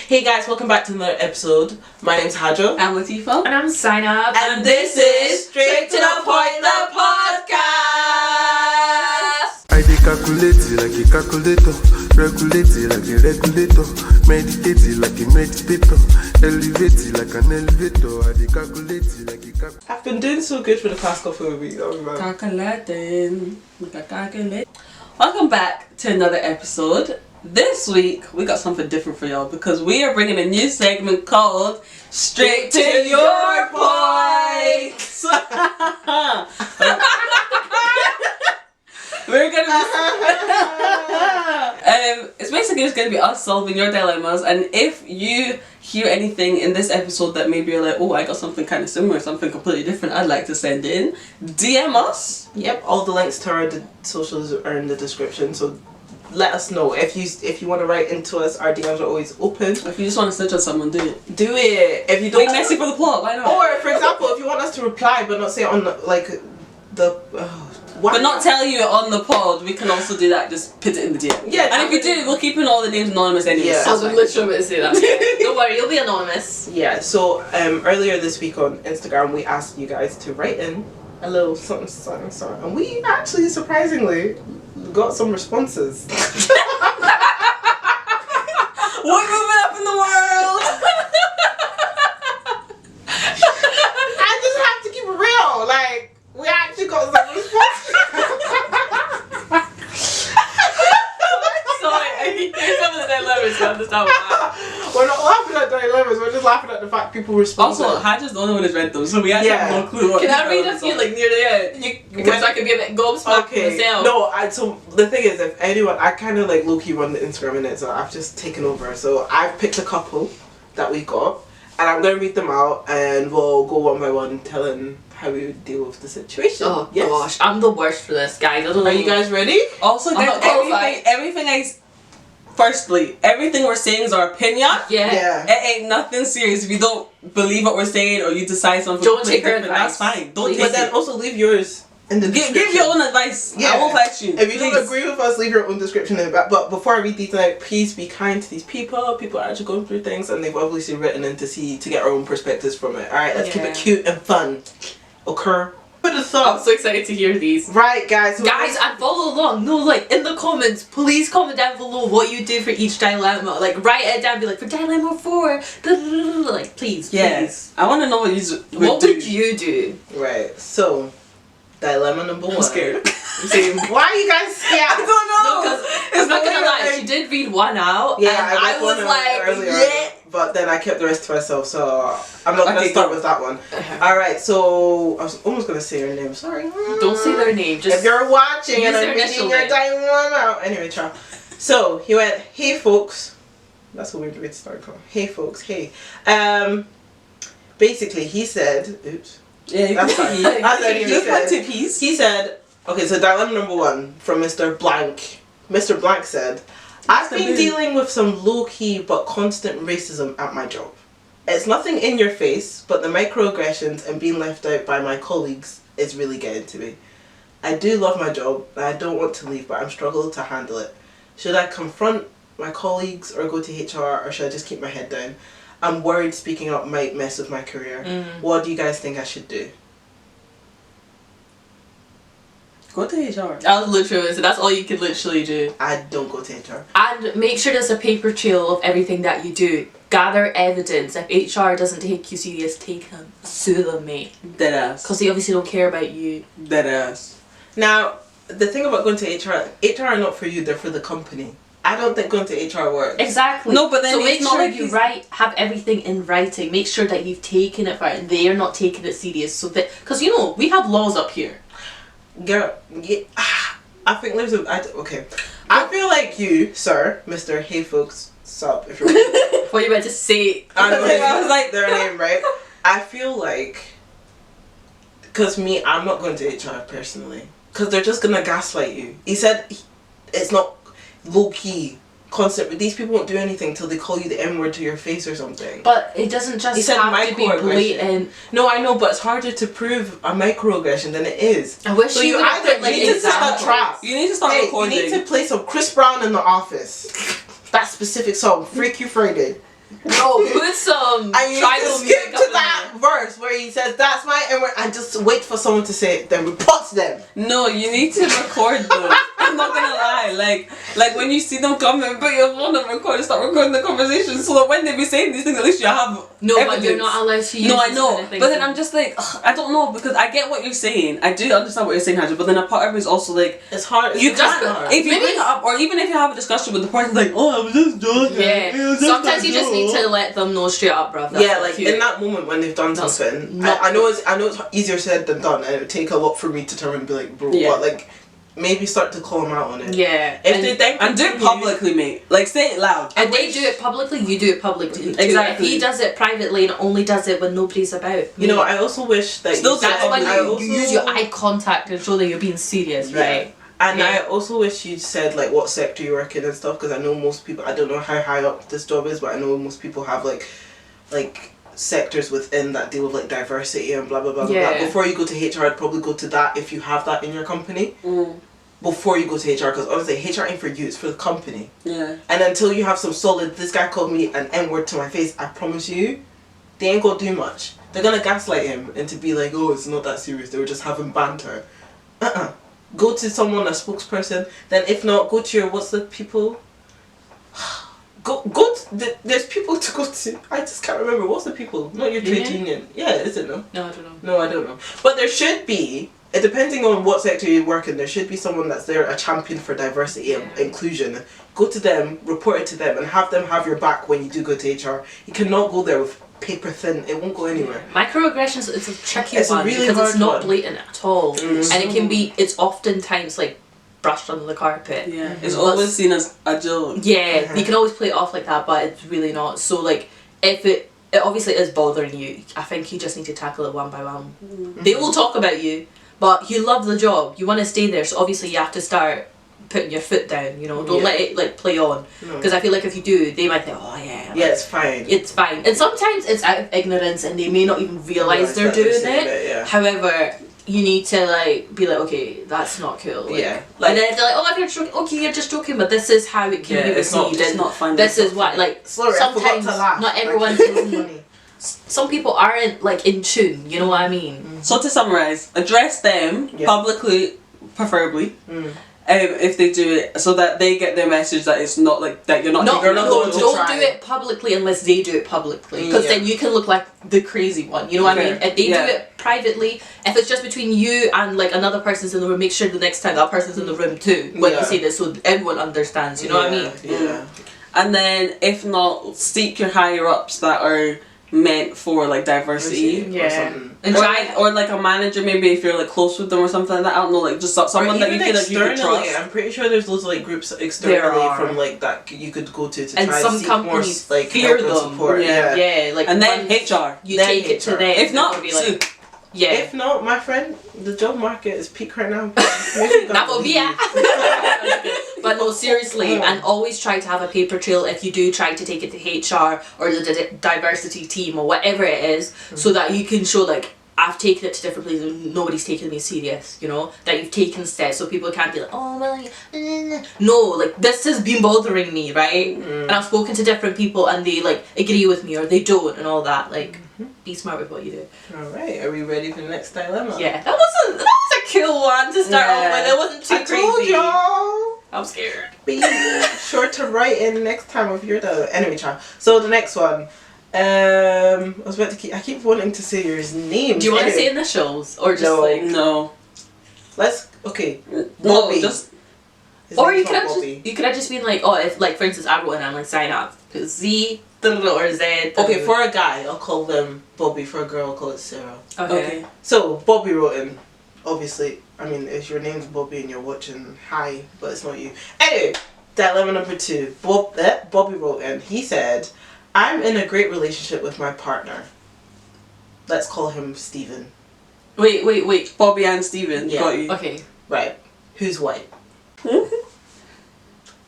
Hey guys, welcome back to another episode. My name's Hadjo. I'm Latifah. And I'm Zainab. And this is Straight to the Point, the podcast. I dey calculate it like a calculator, regulate it like a regulator, meditate it like a meditator, elevate it like an elevator. I dey calculate it like a calculator. I've been doing so good for the past couple of weeks. Welcome back to another episode. This week we got something different for y'all because we are bringing a new segment called Straight to Your Point. We're gonna it's basically just gonna be us solving your dilemmas, and if you hear anything in this episode that maybe you're like, oh, I got something kind of similar, something completely different, I'd like to send in, DM us. Yep, all the links to our socials are in the description, so let us know if you want to write into us. Our DMs are always open. If you just want to snitch on someone, do it. If you don't, make messy for the plot, why not? Or for example, if you want us to reply but not say it on but not tell you on the pod, we can also do that. Just put it in the DM. Yeah, and if you do, we'll keep in all the names anonymous anyway. Yeah. I was literally going to say that. Don't worry, you'll be anonymous. Yeah. So earlier this week on Instagram, we asked you guys to write in a little something, and we actually surprisingly got some responses. We're moving up in the world. I just have to keep it real. Like, we actually got some responses. Sorry, I hear some of the dilemmas to understand what We're not laughing at dilemmas. We're just laughing at the fact people respond. Also, Hadja's the only one who's read them, so we actually have no clue what. Can I read a few like near the end? Because I can be a bit gobsmacked myself. No, so the thing is, if anyone, I kind of like low-key run the Instagram in it, so I've just taken over. So I've picked a couple that we got, and I'm going to read them out, and we'll go one by one telling how we would deal with the situation. Oh gosh, I'm the worst for this, guys. I don't know. Are you guys ready? Also, I'm guys, not qualified. Firstly, everything we're saying is our opinion. Yeah. It ain't nothing serious. If you don't believe what we're saying or you decide something Don't take different, our advice. that's fine. Don't Please. take But then it. also leave yours in the description. Give your own advice. Yeah. I won't fight you. If you Please. don't agree with us, leave your own description in the back. But before I read these tonight, please be kind to these people. People are actually going through things, and they've obviously written in to get our own perspectives from it. Alright, let's keep it cute and fun. Okay? Put a I'm thought. so excited to hear these. Right, guys. So Guys, and follow along. No, like in the comments, please comment down below what you do for each dilemma. Like write it down. Be like for dilemma 4. Like please, Yes. I want to know what you What would you do? Right, so dilemma number 1. I'm scared. Why are you guys scared? I don't know. No, because I'm not gonna lie, she did read one out. Yeah, and I was like, earlier, yeah. but then I kept the rest to myself, so I'm not gonna start with that one. All right, so I was almost gonna say her name. Sorry. Don't say their name. Just if you're watching use and I'm their reading initial your name. dilemma out. Anyway, ciao. So he went, "Hey folks." That's a weird way to start. Hey folks. Hey. Basically, he said, "Oops." Yeah, That's fine. He said, okay, so dilemma number 1 from Mr. Blank. Mr. Blank said, I've been dealing with some low-key but constant racism at my job. It's nothing in your face, but the microaggressions and being left out by my colleagues is really getting to me. I do love my job, and I don't want to leave, but I'm struggling to handle it. Should I confront my colleagues or go to HR, or should I just keep my head down? I'm worried speaking up might mess with my career. What do you guys think I should do? Go to HR. I was literally, so that's all you could literally do. I don't go to HR. And make sure there's a paper trail of everything that you do. Gather evidence. If HR doesn't take you serious, take them. Sue them, mate. Deadass. Because they obviously don't care about you. Deadass. Now, the thing about going to HR are not for you, they're for the company. I don't think going to HR works. Exactly. No, but then so it's make not sure like you he's- have everything in writing. Make sure that you've taken it right and they are not taking it serious. So that, because you know, we have laws up here. Girl, yeah, I think there's okay. I feel like you, sir, Mr. Hey Folks, sup, if you're What you meant to say. I know, I was like, their name, right? I feel like, because I'm not going to HR personally. Because they're just going to gaslight you. He said it's not low-key, constant. These people won't do anything till they call you the N-word to your face or something. But it doesn't just He said have to be microaggression. blatant. No, I know, but it's harder to prove a microaggression than it is. I wish So you you would have either put like need to set a examples. trap. You need to start Hey, recording. you need to play some Chris Brown in the Office. That specific song, Freak You Friday. No, put some I need tribal to music skip up to in that there. verse where he says that's my N-word and just wait for someone to say it, then report to them. No, you need to record them. I'm not gonna lie. Like when you see them coming, put your phone and record and start recording the conversation so that when they be saying these things, at least you have No, evidence. but you're not allowed to use No, I this know. kind of thing. But then I'm just like, ugh, I don't know, because I get what you're saying. I do understand what you're saying, Hajra, but then a part of me is also like, It's hard. you It's just hard. if you bring it up, or even if you have a discussion with the person, like, oh, I was just joking. It Yeah, was just sometimes a you just need joke. to let them know straight up, bruv. That's Yeah, not like cute. in that moment when they've done That's something, not I know it's easier said than done, and it would take a lot for me to turn and be like, bro, Yeah. but like maybe start to call them out on it. Yeah, If they then And do it continue- publicly, mate. Like, say it loud. and they do it publicly, you do it publicly. too. Exactly. If he does it privately and only does it when nobody's about, You know, I also wish that Still you do it that's said- when I you also- use your eye contact and show that you're being serious, Yeah. right? And Yeah. I also wish you said like what sector you work in and stuff, because I know most people. I don't know how high up this job is, but I know most people have like sectors within that deal with like diversity and blah blah blah blah. Yeah. Blah. Before you go to HR, I'd probably go to that if you have that in your company. Mm, Before you go to HR, because honestly, HR ain't for you; it's for the company. yeah. And until you have some solid, this guy called me an N-word to my face, I promise you, they ain't gonna do much. They're gonna gaslight him and to be like, oh, it's not that serious. They were just having banter. Go to someone, a spokesperson. Then if not, go to your, what's the people? There's people to go to. I just can't remember. What's the people? Not your trade union. Yeah, is it no? No, I don't know. No, I don't know. But there should be, depending on what sector you work in, there should be someone that's there, a champion for diversity and inclusion. Go to them, report it to them, and have them have your back when you do go to HR. You cannot go there with paper thin. It won't go anywhere. Microaggressions is a tricky It's a one really because it's hard not one. blatant at all, Mm. and it can be. It's oftentimes like brushed under the carpet. Yeah. It's always seen as a joke. Yeah, Uh-huh. you can always play it off like that, but it's really not. So like, if it obviously is bothering you, I think you just need to tackle it one by one. They will talk about you, but you love the job. You want to stay there, so obviously you have to start putting your foot down. You know, don't Yeah. let it like play on, No. because I feel like if you do, they might think, oh yeah, Yeah, it's fine. it's fine. And sometimes it's out of ignorance, and they may not even realise they're that they're doing saying it. Yeah. However, you need to like be like, okay, that's not cool. Like, Yeah. and then if they're like, oh, if you're joking, okay, you're just joking, but this is how it can be It's not, received. it's and not fun. this is what, like, Sorry, I forgot sometimes to laugh. not everyone's funny. some people aren't like in tune, you know what I mean? So to summarize, address them Yeah. publicly, preferably, Mm. if they do it, so that they get their message that it's not like that you're not. No, you're not going to don't try. do it publicly unless they do it publicly, because Yeah. then you can look like the crazy one. You know what I mean? Fair. If they Yeah. do it privately, if it's just between you and like another person's in the room, make sure the next time that person's in the room too when Yeah. you say this, so everyone understands. You know what I mean? Yeah. And then if not, seek your higher ups that are meant for like diversity. Yeah. Or something. And Or, try. or like a manager, maybe if you're like close with them or something like that. I don't know, like just someone Or that you even feel like you can externally, trust. I'm pretty sure there's loads of like groups externally are. from like that you could go to And try some and seek more companies like fear help and them. support. Yeah. Yeah, like And then once HR. you Then take it to HR. them. If not, they'll be like, sue. yeah. If not, my friend, the job market is peak right now. Maybe you That gotta will be leave. it. But no, seriously, Yeah. and always try to have a paper trail if you do try to take it to HR or the diversity team or whatever it is, so that you can show like, I've taken it to different places and nobody's taken me serious, you know, that you've taken steps, so people can't be like, oh well, no, like this has been bothering me, right? And I've spoken to different people and they like agree with me or they don't and all that. Like, be smart with what you do. Alright, are we ready for the next dilemma? Yeah, that was a cool one to start off with. It wasn't too I crazy. told y'all. I'm scared. Be sure to write in next time if you're the anyway, child. So the next one, I was about to I keep wanting to say your name. Do you want to Anyway, say initials or just No. like? No. okay. No, Bobby. just His Or name's you could not have just Bobby. you could have just been like, oh, if like for instance I wrote and I'm like sign up Z or Z. Okay, for a guy, I'll call them Bobby. For a girl, I'll call it Sarah. okay. So Bobby wrote in. Obviously, I mean, if your name's Bobby and you're watching, hi, but it's not you. Anyway, dilemma number 2. Bobby wrote in. He said, "I'm in a great relationship with my partner. Let's call him Steven. Wait. Bobby and Steven. Yeah. Got you. Okay. Right? Who's white?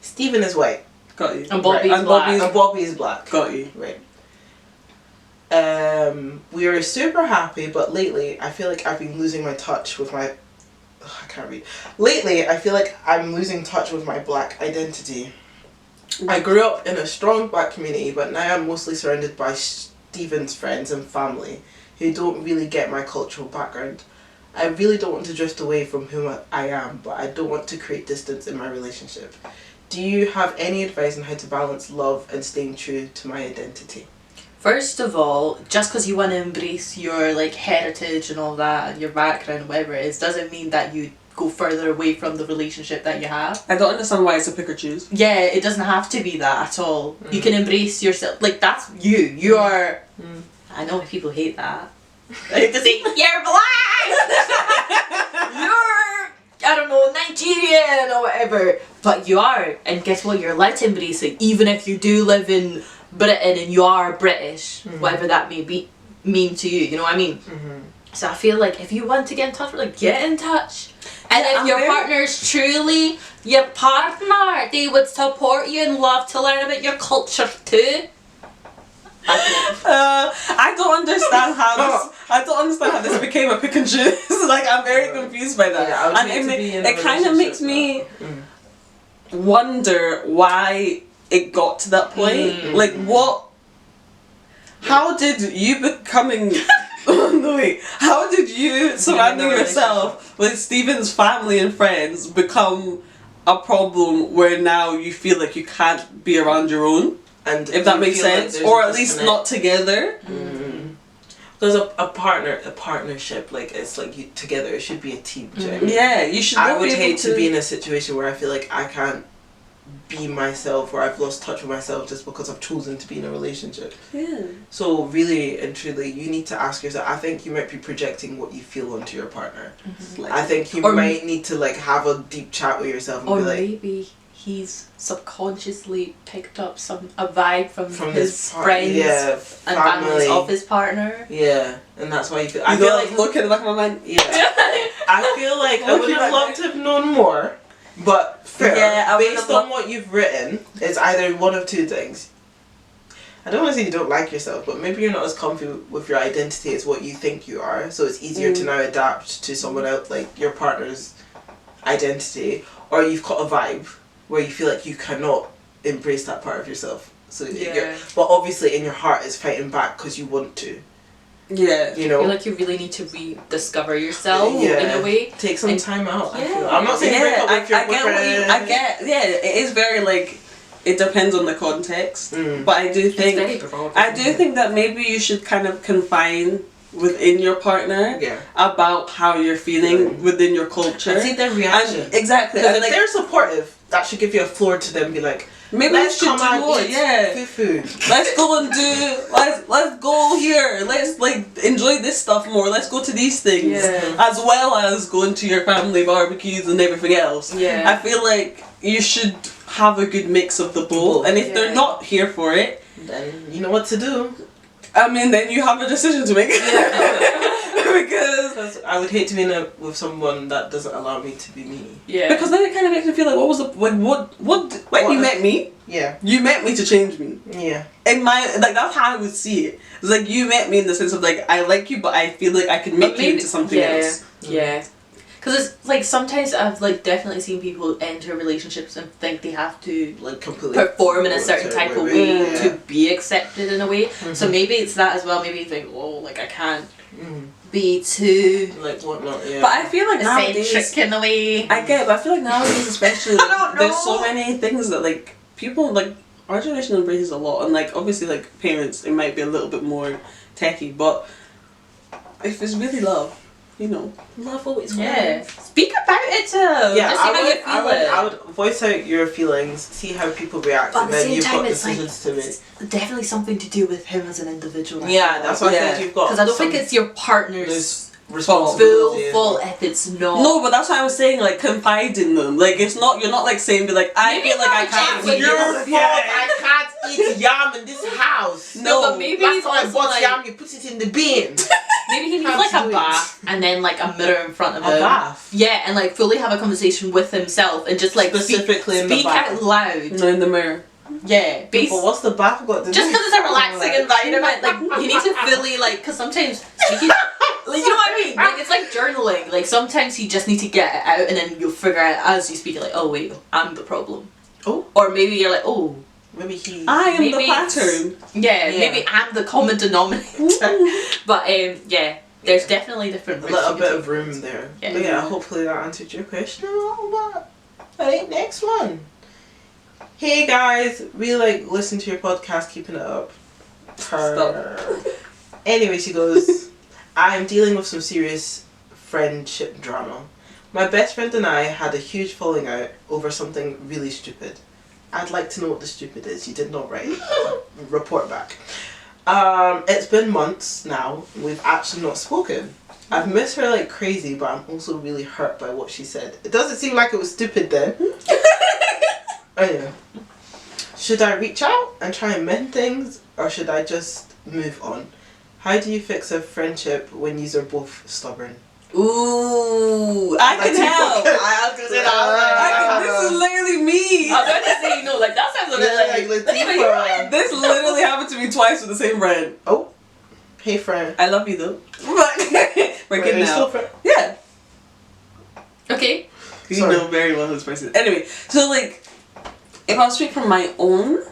Steven is white. Got you. And Bobby's And black. Bobby's- And Bobby is black. Got you. Right. We are super happy, but lately I feel like I've been losing my touch with my. Ugh, I can't read. Lately, I feel like I'm losing touch with my black identity. I grew up in a strong black community, but now I'm mostly surrounded by Stephen's friends and family who don't really get my cultural background. I really don't want to drift away from who I am, but I don't want to create distance in my relationship. Do you have any advice on how to balance love and staying true to my identity? First of all, just because you want to embrace your like heritage and all that and your background, whatever it is, doesn't mean that you go further away from the relationship that you have. I don't understand why it's a pick or choose. Yeah, it doesn't have to be that at all. You can embrace yourself. Like, that's you. You are... I know people hate that. Like to say, you're black! You're, I don't know, Nigerian or whatever. But you are. And guess what? You're allowed to embrace it. Even if you do live in Britain and you are British, whatever that may be mean to you. You know what I mean? So I feel like if you want to get in touch with, like, get in touch. And if your partner's truly your partner, they would support you and love to learn about your culture too. I don't understand how this became a pick and choose. Like, I'm very confused by that. Yeah, and it kind of makes me wonder why it got to that point. Like, what? How did you becoming? How did you surrounding yourself with Stephen's family and friends become a problem where now you feel like you can't be around your own? And if that makes sense, or at least not together. Because a partnership, like, it's like you together. It should be a team. Do you know what I mean? Yeah, you should. I would hate to be in a situation where I feel like I can't be myself, or I've lost touch with myself just because I've chosen to be in a relationship. Yeah. So really and truly, you need to ask yourself. I think you might be projecting what you feel onto your partner. I think you might need to like have a deep chat with yourself and or be like, maybe he's subconsciously picked up a vibe from his friends and families of his partner. Yeah, and that's why you feel. I feel like look in the back of my mind. Yeah, I feel like I would have loved to have known more. But fair, based on what you've written, it's either one of two things. I don't want to say you don't like yourself, but maybe you're not as comfy with your identity as what you think you are, so it's easier to now adapt to someone else, like your partner's identity, or you've got a vibe where you feel like you cannot embrace that part of yourself. So but obviously in your heart it's fighting back because you want to. Yeah, you know, I feel like you really need to rediscover yourself in a way. Take some time out. I feel. I'm not saying break up with your boyfriend. I get. Yeah, it is very like. It depends on the context, but I do think that maybe you should kind of confine within your partner about how you're feeling within your culture. And see their reaction. And exactly. Because if they're supportive, that should give you a floor to them be like, maybe let's come out more. Food. Let's go and do. Let's go here. Let's like enjoy this stuff more. Let's go to these things as well as going to your family barbecues and everything else. Yeah. I feel like you should have a good mix of the both. And if they're not here for it, then you know what to do. I mean, then you have a decision to make. Because I would hate to be with someone that doesn't allow me to be me. Yeah. Because then it kind of makes me feel like, what was the when you met me? Yeah. You met me to change me. Yeah. In my that's how I would see it. It's like you met me in the sense of like I like you, but I feel like I can make you into something else. Yeah. Because it's like sometimes I've like definitely seen people enter relationships and think they have to like completely perform in a certain type of way to be accepted in a way. So maybe it's that as well. Maybe you think, oh, like I can't be too like whatnot. Yeah. But I feel like nowadays in a way. I get, but I feel like nowadays especially like, there's so many things that like people like our generation embraces a lot, and like obviously like parents it might be a little bit more techie, but if it's really love. You know, love always wins. Yeah. Speak about it too. Yeah, just see how you feel I would voice out your feelings, see how people react, but and then you've got decisions to make. It's definitely something to do with him as an individual. Yeah, that's why I said you've got. Because I don't think it's your partner's responsibility full if it's not. No, but that's why I was saying like confide in them. Like it's not you're not like saying be like I feel like I can't. It's your fault. I can't eat yam in this house. No, but maybe last time I bought yam, you put it in the bin. Maybe he needs like a bath and then like a mirror in front of him. A bath? Yeah, and like fully have a conversation with himself and just like specifically speak out loud. No, in the mirror. Yeah, but what's the bath got to do? Just because it's a relaxing environment, like you need to fully like, because sometimes speaking, like, you know what I mean? Like it's like journaling. Like sometimes you just need to get it out and then you'll figure out as you speak, like, oh wait, I'm the problem. Oh. Or maybe you're like, oh, maybe he. I am the pattern. Yeah, maybe I'm the common denominator. But yeah, there's definitely different. A little bit of room there. Yeah. But yeah, hopefully that answered your question a little bit. Alright, next one. Hey guys, we listen to your podcast, keeping it up. Anyway, she goes, I'm dealing with some serious friendship drama. My best friend and I had a huge falling out over something really stupid. I'd like to know what the stupid is. You did not write. Report back. It's been months now. We've actually not spoken. I've missed her like crazy, but I'm also really hurt by what she said. It doesn't seem like it was stupid then. Anyway. Should I reach out and try and mend things, or should I just move on? How do you fix a friendship when you are both stubborn? Ooh, I can help. This is literally me. I was going to say, that sounds a bit Latifah. This literally happened to me twice with the same friend. Oh, hey friend. I love you though. But we're good now. Yeah. Okay. You know very well who this person is. Anyway, so if I'll speak from my own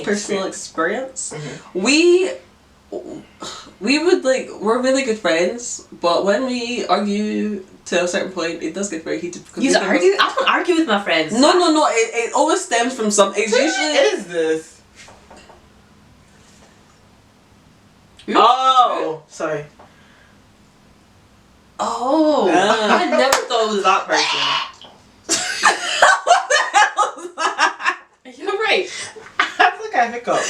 personal experience, we would we're really good friends, but when we argue to a certain point, it does get very heated. You argue? I don't argue with my friends. No. It always stems from some. It's usually. What is this? Oh, sorry. Oh, I never thought it was that person. What the hell is that? You're right. I think I hiccup.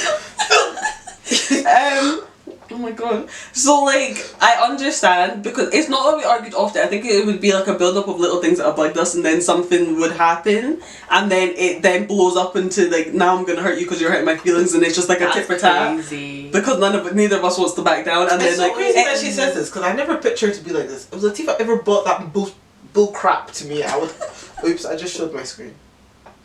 Oh my god. So I understand, because it's not that we argued often. I think it would be a build up of little things that have bugged us, and then something would happen, and then it then blows up into now I'm gonna hurt you because you're hurting my feelings, and it's just a tit for tat. Crazy. Because neither of us wants to back down, and it's then so crazy that she says this, because I never pictured her to be like this. If Latifah ever brought that bull crap to me, I would. Oops! I just showed my screen.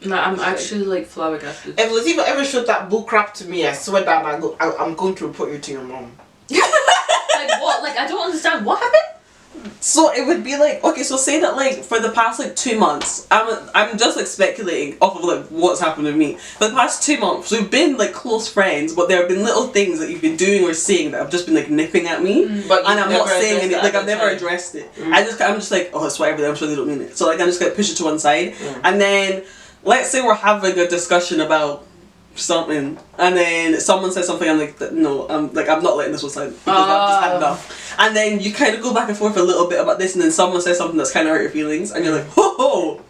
No, I'm actually flabbergasted. If Latifah ever showed that bull crap to me, I swear that I'm going to report you to your mom. What? I don't understand. What happened? So it would be okay, so say that for the past 2 months, I'm just speculating off of what's happened with me. For the past 2 months, we've been close friends, but there have been little things that you've been doing or saying that have just been nipping at me, but and I'm not saying anything. I've never addressed it. I'm just oh, it's whatever. I'm sure they don't mean it. So I'm just push it to one side, and then let's say we're having a discussion about something, and then someone says something, I'm no, I'm not letting this one slide because I've just had enough. And then you kind of go back and forth a little bit about this, and then someone says something that's kind of hurt your feelings, and you're ho,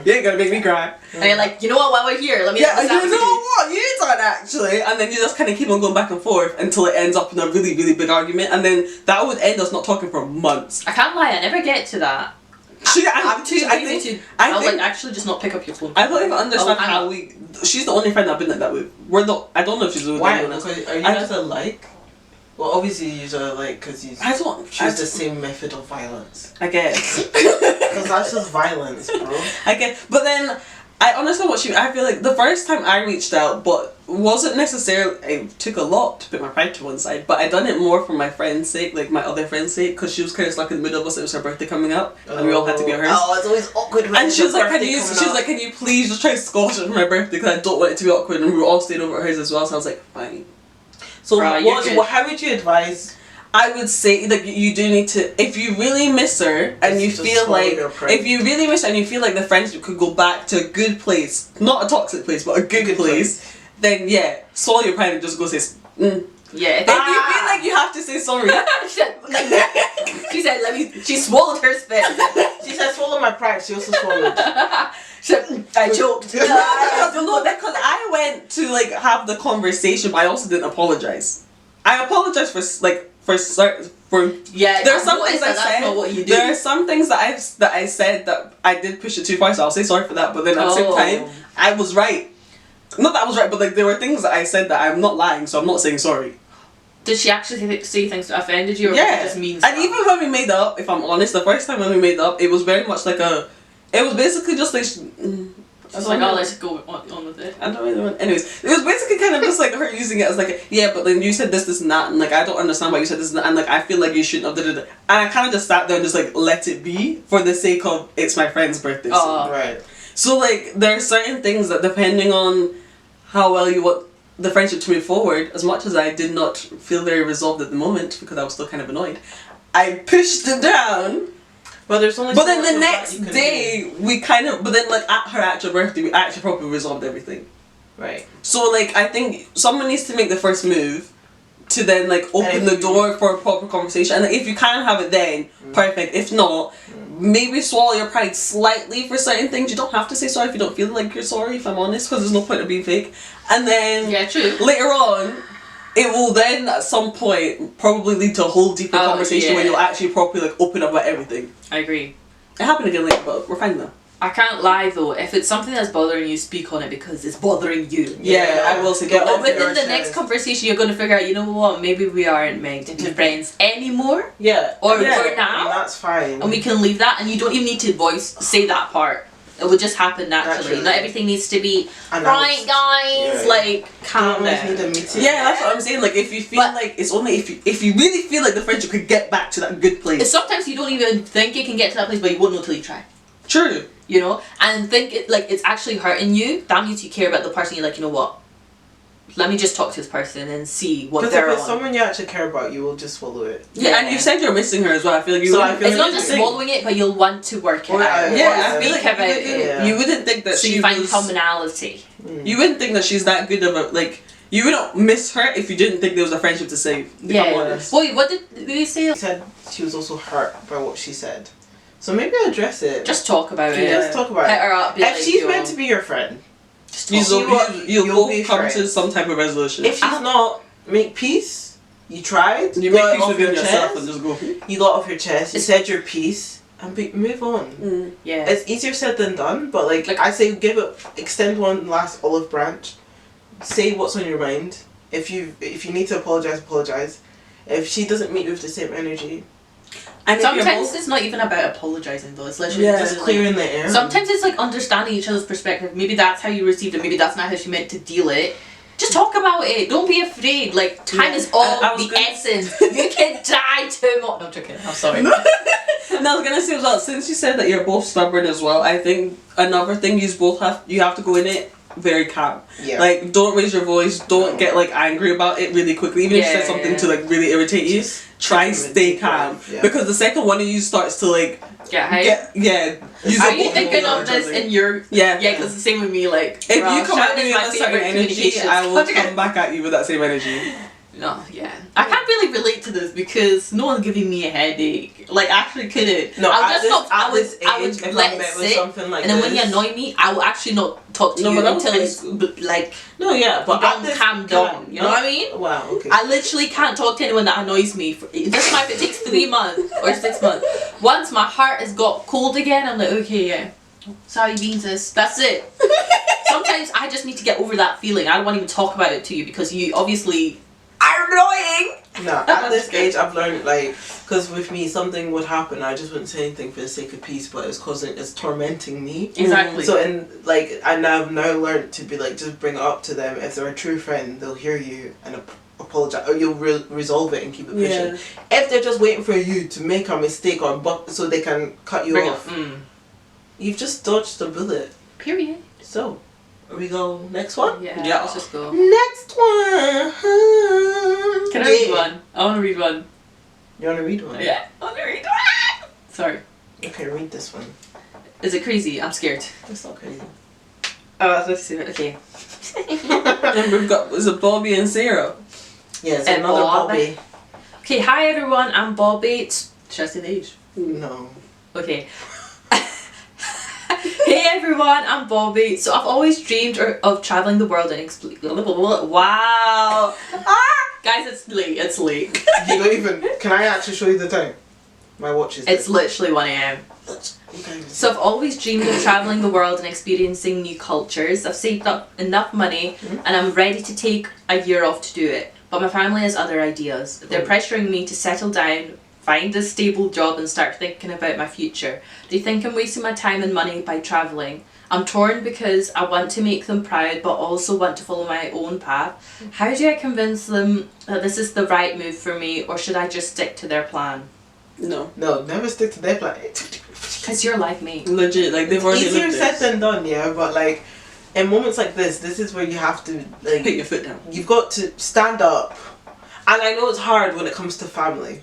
you ain't gonna make me cry. And you're you know what, while we're here, let me you know what, you done actually. And then you just kind of keep on going back and forth until it ends up in a really, really big argument, and then that would end us not talking for months. I can't lie, I never get to that. I'm too lazy to. I'll actually just not pick up your phone. I don't even understand how we. She's the only friend I've been like that with. I don't know if she's the Why? anyone else. Are you guys alike? Well, obviously you are because you choose the same method of violence. I guess. Because that's just violence, bro. I guess, but then I understand what I feel the first time I reached out, but wasn't necessarily. It took a lot to put my pride to one side, but I done it more for my friend's sake, my other friend's sake, because she was kind of stuck in the middle of us. It was her birthday coming up, and we all had to be at hers. Oh, it's always awkward. And she was can you please just try to squash it for my birthday, because I don't want it to be awkward, and we were all staying over at hers as well. So I was fine. So how would you advise? I would say you do need to, if you really miss her and you feel if you really miss her and you feel the friendship could go back to a good place, not a toxic place, but a good place, then swallow your pride and just go say Yeah. If you feel you have to say sorry. She said, she swallowed her spit. She said, swallow my pride. She also swallowed. She said, I choked. Because I went to have the conversation, but I also didn't apologize. I apologized for yeah. There's some things I said. Not what you do. There are some things that I said that I did push it too far, so I'll say sorry for that. But then at the same time, I was right. Not that I was right, but there were things that I said that I'm not lying, so I'm not saying sorry. Did she actually say things that offended you, or was it just mean stuff? And even when we made up, if I'm honest, the first time when we made up, it was very much it was basically just let's go on with it. I don't really want. Anyways, it was basically kind of just her using it as but then you said this, and that, and I don't understand why you said this and that, and I feel you shouldn't have did it. And I kind of just sat there and just let it be for the sake of it's my friend's birthday. Right. So like there are certain things that depending on how well you want the friendship to move forward, as much as I did not feel very resolved at the moment because I was still kind of annoyed, I pushed it down. But there's only. But then the next day we kind of, but then like at her actual birthday we actually probably resolved everything. Right. So like I think someone needs to make the first move to then like open the door for a proper conversation, and like, if you can have it then, perfect. If not, maybe swallow your pride slightly for certain things. You don't have to say sorry if you don't feel like you're sorry, if I'm honest, because there's no point of being fake. And then true. Later on, it will then at some point probably lead to a whole deeper conversation where you'll actually properly like open up about everything. I agree. It happened again later, but we're fine now. I can't lie though, if it's something that's bothering you, speak on it because it's bothering you. Yeah, I will say get But off within your the next conversation you're going to figure out, you know what, maybe we aren't meant to be friends anymore. Yeah. Or for And now. that's fine. And we can leave that, and you don't even need to say that part. It will just happen naturally. Not everything needs to be right, guys. Like calm down. Yeah, that's what I'm saying. Like if you feel like it's only if you really feel like the friendship could get back to that good place. Sometimes you don't even think it can get to that place, but you won't know till you try. True. You know, and think it like it's actually hurting you. That means you care about the person. You're like, you know what? Let me just talk to this person and see what they're on. Because if it's someone you actually care about, you will just swallow it. Yeah, and you said you're missing her as well. I feel like you. It's not just swallowing it, but you'll want to work it out. Yeah, I feel speak like about it. You wouldn't think that so you find commonality. You wouldn't think that she's that good of a like. You wouldn't miss her if you didn't think there was a friendship to save. If I'm honest. Wait, what did they say? She said she was also hurt by what she said. So maybe address it. Just talk about it. Just talk about it. Hit her up. If she's meant to be your friend, you'll both come to some type of resolution. If she's not, make peace. You tried. You make peace within yourself and just go. You got off your chest. You said your piece and move on. Yeah. It's easier said than done, but like I say, extend one last olive branch. Say what's on your mind. If you need to apologize. If she doesn't meet you with the same energy. And sometimes it's not even about apologising though, it's literally just clearing the air. Sometimes it's like understanding each other's perspective. Maybe that's how you received it, maybe that's not how she meant to deal it. Just talk about it. Don't be afraid. Like time is all the essence. You can die too much. No, I'm joking. I'm sorry. No, I was gonna say as well, since you said that you're both stubborn as well, I think another thing you have to go in it very calm. Yeah. Like don't raise your voice, don't get like angry about it really quickly. Even if you said something to like really irritate you, try and stay calm. Yeah. Because the second one of you starts to like are you thinking of this in your because it's the same with me, like if you come at me with a certain energy, I will come back at you with that same energy. No, I can't really relate to this because no one's giving me a headache. Like, actually couldn't. No, I would let it sit, like and then when you annoy me, I will actually not talk to you until it's like but you don't calm down. You know what I mean? Wow. Okay. I literally can't talk to anyone that annoys me. It doesn't matter if it takes 3 months or 6 months. Once my heart has got cold again, I'm like, okay, sorry, beans. That's it. Sometimes I just need to get over that feeling. I don't want to even talk about it to you because you obviously are annoying. No, at this age I've learned, like, because with me something would happen, I just wouldn't say anything for the sake of peace, but it's tormenting me. Exactly. So I've now learned to be like, just bring it up to them. If they're a true friend, they'll hear you and apologize, or you'll resolve it and keep it pushing. If they're just waiting for you to make a mistake so they can cut you off, you've just dodged a bullet. Period. So we go next one? Yeah, let's just go. Next one! Can I read one? I want to read one. You want to read one? Yeah, I want to read one! Sorry. Okay, read this one. Is it crazy? I'm scared. It's not crazy. Oh, let's see. Okay. And we've got, is it Bobby and Sarah? Yeah, it's another Bobby. Okay, hi everyone, I'm Bobby. Should I say the age? No. Okay. Hey everyone, I'm Bobby. So I've always dreamed of traveling the world and wow. Guys, it's late. It's late. You don't even. Can I actually show you the time? My watch is. It's literally 1 a.m. So I've always dreamed of traveling the world and experiencing new cultures. I've saved up enough money and I'm ready to take a year off to do it. But my family has other ideas. They're pressuring me to settle down, find a stable job and start thinking about my future. They think I'm wasting my time and money by travelling. I'm torn because I want to make them proud but also want to follow my own path. How do I convince them that this is the right move for me, or should I just stick to their plan? No, never stick to their plan. Because you're like me. Legit, like they've already Easier lived said this. than done, yeah. But like, in moments like this is where you have to like Put your foot down. You've got to stand up, and I know it's hard when it comes to family.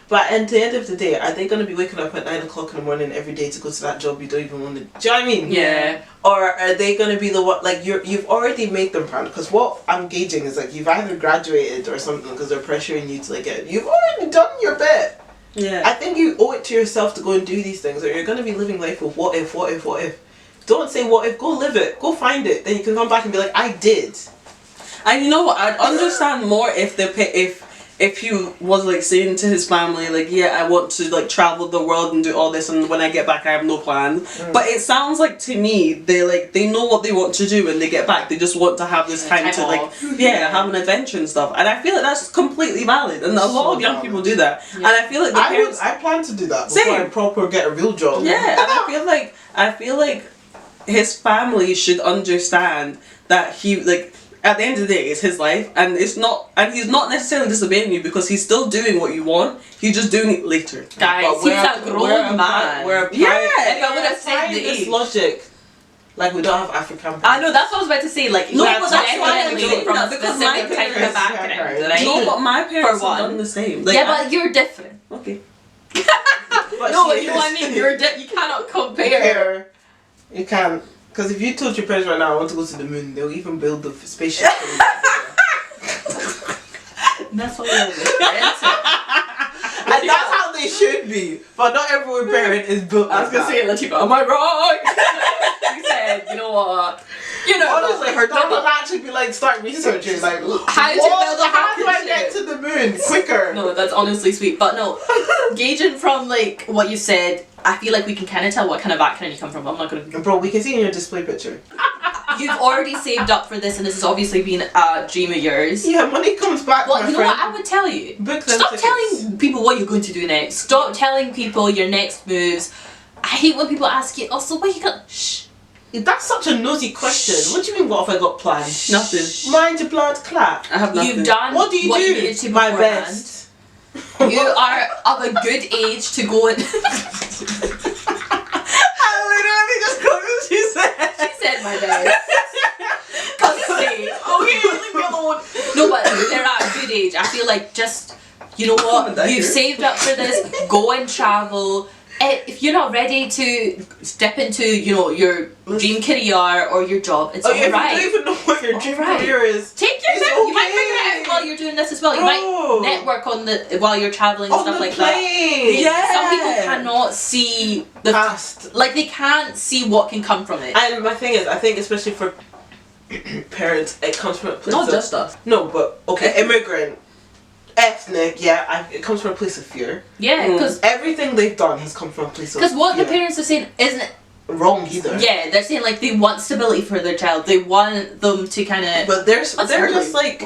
But at the end of the day, are they going to be waking up at 9 o'clock in the morning every day to go to that job you don't even want to? Do you know what I mean? Yeah. Or are they going to be the one, like, you've already made them proud? Because what I'm gauging is, like, you've either graduated or something because they're pressuring you to, like, you've already done your bit. Yeah. I think you owe it to yourself to go and do these things, or you're going to be living life with what if. Don't say what if, go live it. Go find it. Then you can come back and be like, I did. And you know what? I'd understand more if if he was like saying to his family like, yeah, I want to like travel the world and do all this, and when I get back I have no plan. But it sounds like to me they know what they want to do when they get back. They just want to have this time to like have an adventure and stuff. And I feel like that's completely valid, and a lot of young people do that. Yeah. And I feel like I plan to do that before I proper get a real job. Yeah, and I feel like his family should understand that he like. At the end of the day, it's his life, and he's not necessarily disobeying you because he's still doing what you want. He's just doing it later. Guys, he's a grown man. If I would have said this logic, like we don't have African. I know, that's what I was about to say. Like, no, but that's why I'm definitely from that, a because my specific type of parents- background, right? No, but my parents For have one. done the same. Like, Yeah, but you're different. okay. But No, you know what I mean. You cannot compare. You can't. Because if you told your parents right now I want to go to the moon, they'll even build the spaceship. That's what we're And that's how they should be. But not every parent is built I was gonna say, Latifah, am I wrong? You said, you know what? You know, honestly, her dad would actually be like, start researching, like, how do I get to the moon quicker? No, that's honestly sweet. But no, gauging from like what you said, I feel like we can kind of tell what kind of background you come from. I'm not gonna. Bro, we can see in your display picture. You've already saved up for this, and this has obviously been a dream of yours. Yeah, money comes back. Well, my you know friend. what I would tell you? Book them Stop tickets. telling people what you're going to do next. Stop telling people your next moves. I hate when people ask you, also, what you got? Shh. That's such a nosy question. What do you mean, what have I got planned? Nothing. Mind your blood clap. I have nothing. You've done What do you do? needed to My beforehand. best. You are of a good age to go and... I literally just got what she said. She said my best. Okay, leave me alone. No, but they're at a good age. I feel like just, you know what, you've saved up for this, go and travel. If you're not ready to step into, you know, your dream career or your job, it's alright. If you don't even know what your dream career is, take your time. okay. You might figure it out while you're doing this as well. You might network on the while you're traveling and stuff like plane. that. Yeah. Some people cannot see the Past. like they can't see what can come from it. And my thing is, I think especially for parents, it comes from a place Not of, just us. No, but okay, immigrant, ethnic, it comes from a place of fear. Yeah, because Everything they've done has come from a place of what fear. the parents are saying isn't wrong either. Yeah, they're saying like they want stability for their child. They want them to kind of. But they're early. just like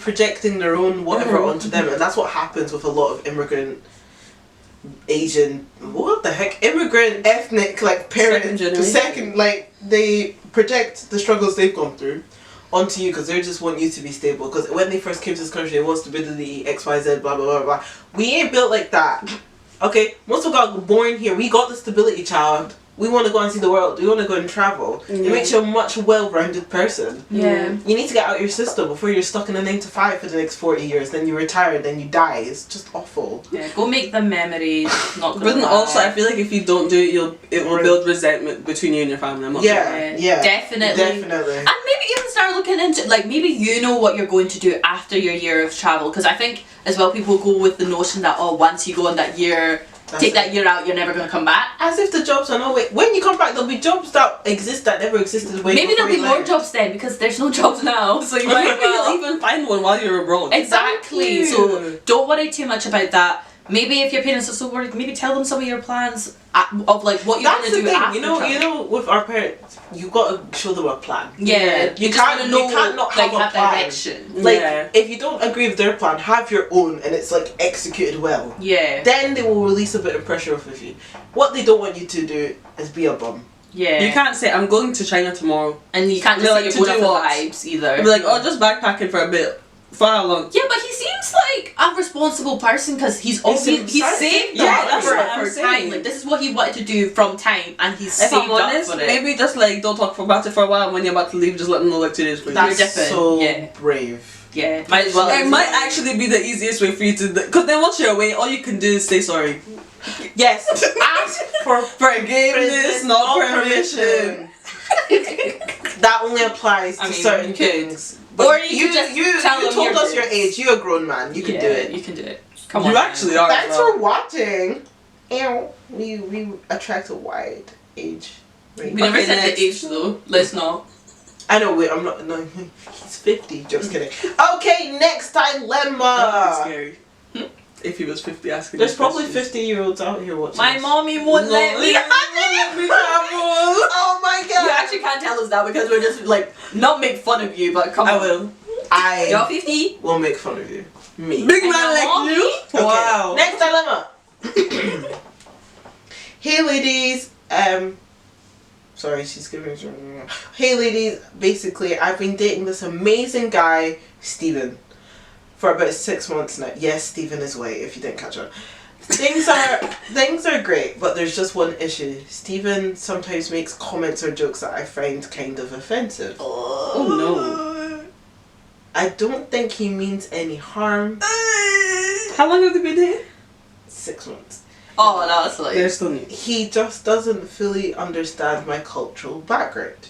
projecting their own whatever onto them, and that's what happens with a lot of immigrant, Asian, what the heck, immigrant, ethnic, like parents, like they project the struggles they've gone through onto you because they just want you to be stable. Because when they first came to this country, they want stability, XYZ, blah blah blah blah. We ain't built like that. Okay, most of us got born here. We got the stability, child. We want to go and see the world. We want to go and travel. It makes you a much well-rounded person. Yeah. You need to get out your system before you're stuck in a 9 to 5 for the next 40 years. Then you retire, then you die. It's just awful. Yeah, go make the memories. Not But gonna then lie. also, I feel like if you don't do it, it will build resentment between you and your family. I'm not sure. Yeah. Definitely. Definitely. And maybe even start looking into, like, maybe you know what you're going to do after your year of travel. Because I think, as well, people go with the notion that, once you go on that year, take that year out, you're never going to come back. As if the jobs are no way. When you come back, there'll be jobs that exist that never existed. Maybe there'll be more jobs then, because there's no jobs now. So you might you'll even find one while you're abroad. Exactly. So don't worry too much about that. Maybe if your parents are so worried, maybe tell them some of your plans of like what you're going to do after. You know, with our parents, you got to show them a plan. Yeah, you can't not have a plan. Direction. Like if you don't agree with their plan, have your own, and it's like executed well. Yeah. Then they will release a bit of pressure off of you. What they don't want you to do is be a bum. Yeah. You can't say, I'm going to China tomorrow. And you can't just say you're going off the vibes either. Be like, just backpacking for a bit. For how long? Yeah, but he's saying seems like a responsible person because he's saved up for time. Like, this is what he wanted to do from time, and he's saved up for it. Maybe just like don't talk about it for a while, and when you're about to leave, just let them know like 2 days later. That's so brave. Yeah, might as well. It might actually be the easiest way for you to, because then once you're away, all you can do is say sorry. Yes, ask for forgiveness, not permission. That only applies to certain things. But or you just tell them told us your age. You're a grown man. You can do it. You can do it. Come on. You actually are. Thanks for watching. Ew. We attract a wide age range. We never said the age though. Let's not. I know. Wait, I'm not. No, he's 50. Just kidding. Okay, next dilemma. That's scary. If he was 50, asking. There's probably 50-year-olds out here watching. My mommy won't let me. Oh my god! You actually can't tell us that because we're just like not make fun of you, but come on. I will. You're 50. Will make fun of you. Me. Big man like you. Okay. Wow. Next dilemma. Hey ladies. Sorry, she's giving. Hey ladies. Basically, I've been dating this amazing guy, Steven, for about 6 months now. Yes, Steven is white. If you didn't catch on. Things are great, but there's just one issue. Steven sometimes makes comments or jokes that I find kind of offensive. Oh no. I don't think he means any harm. How long have they been dating? 6 months. Oh, that's like. They're still new. He just doesn't fully understand my cultural background.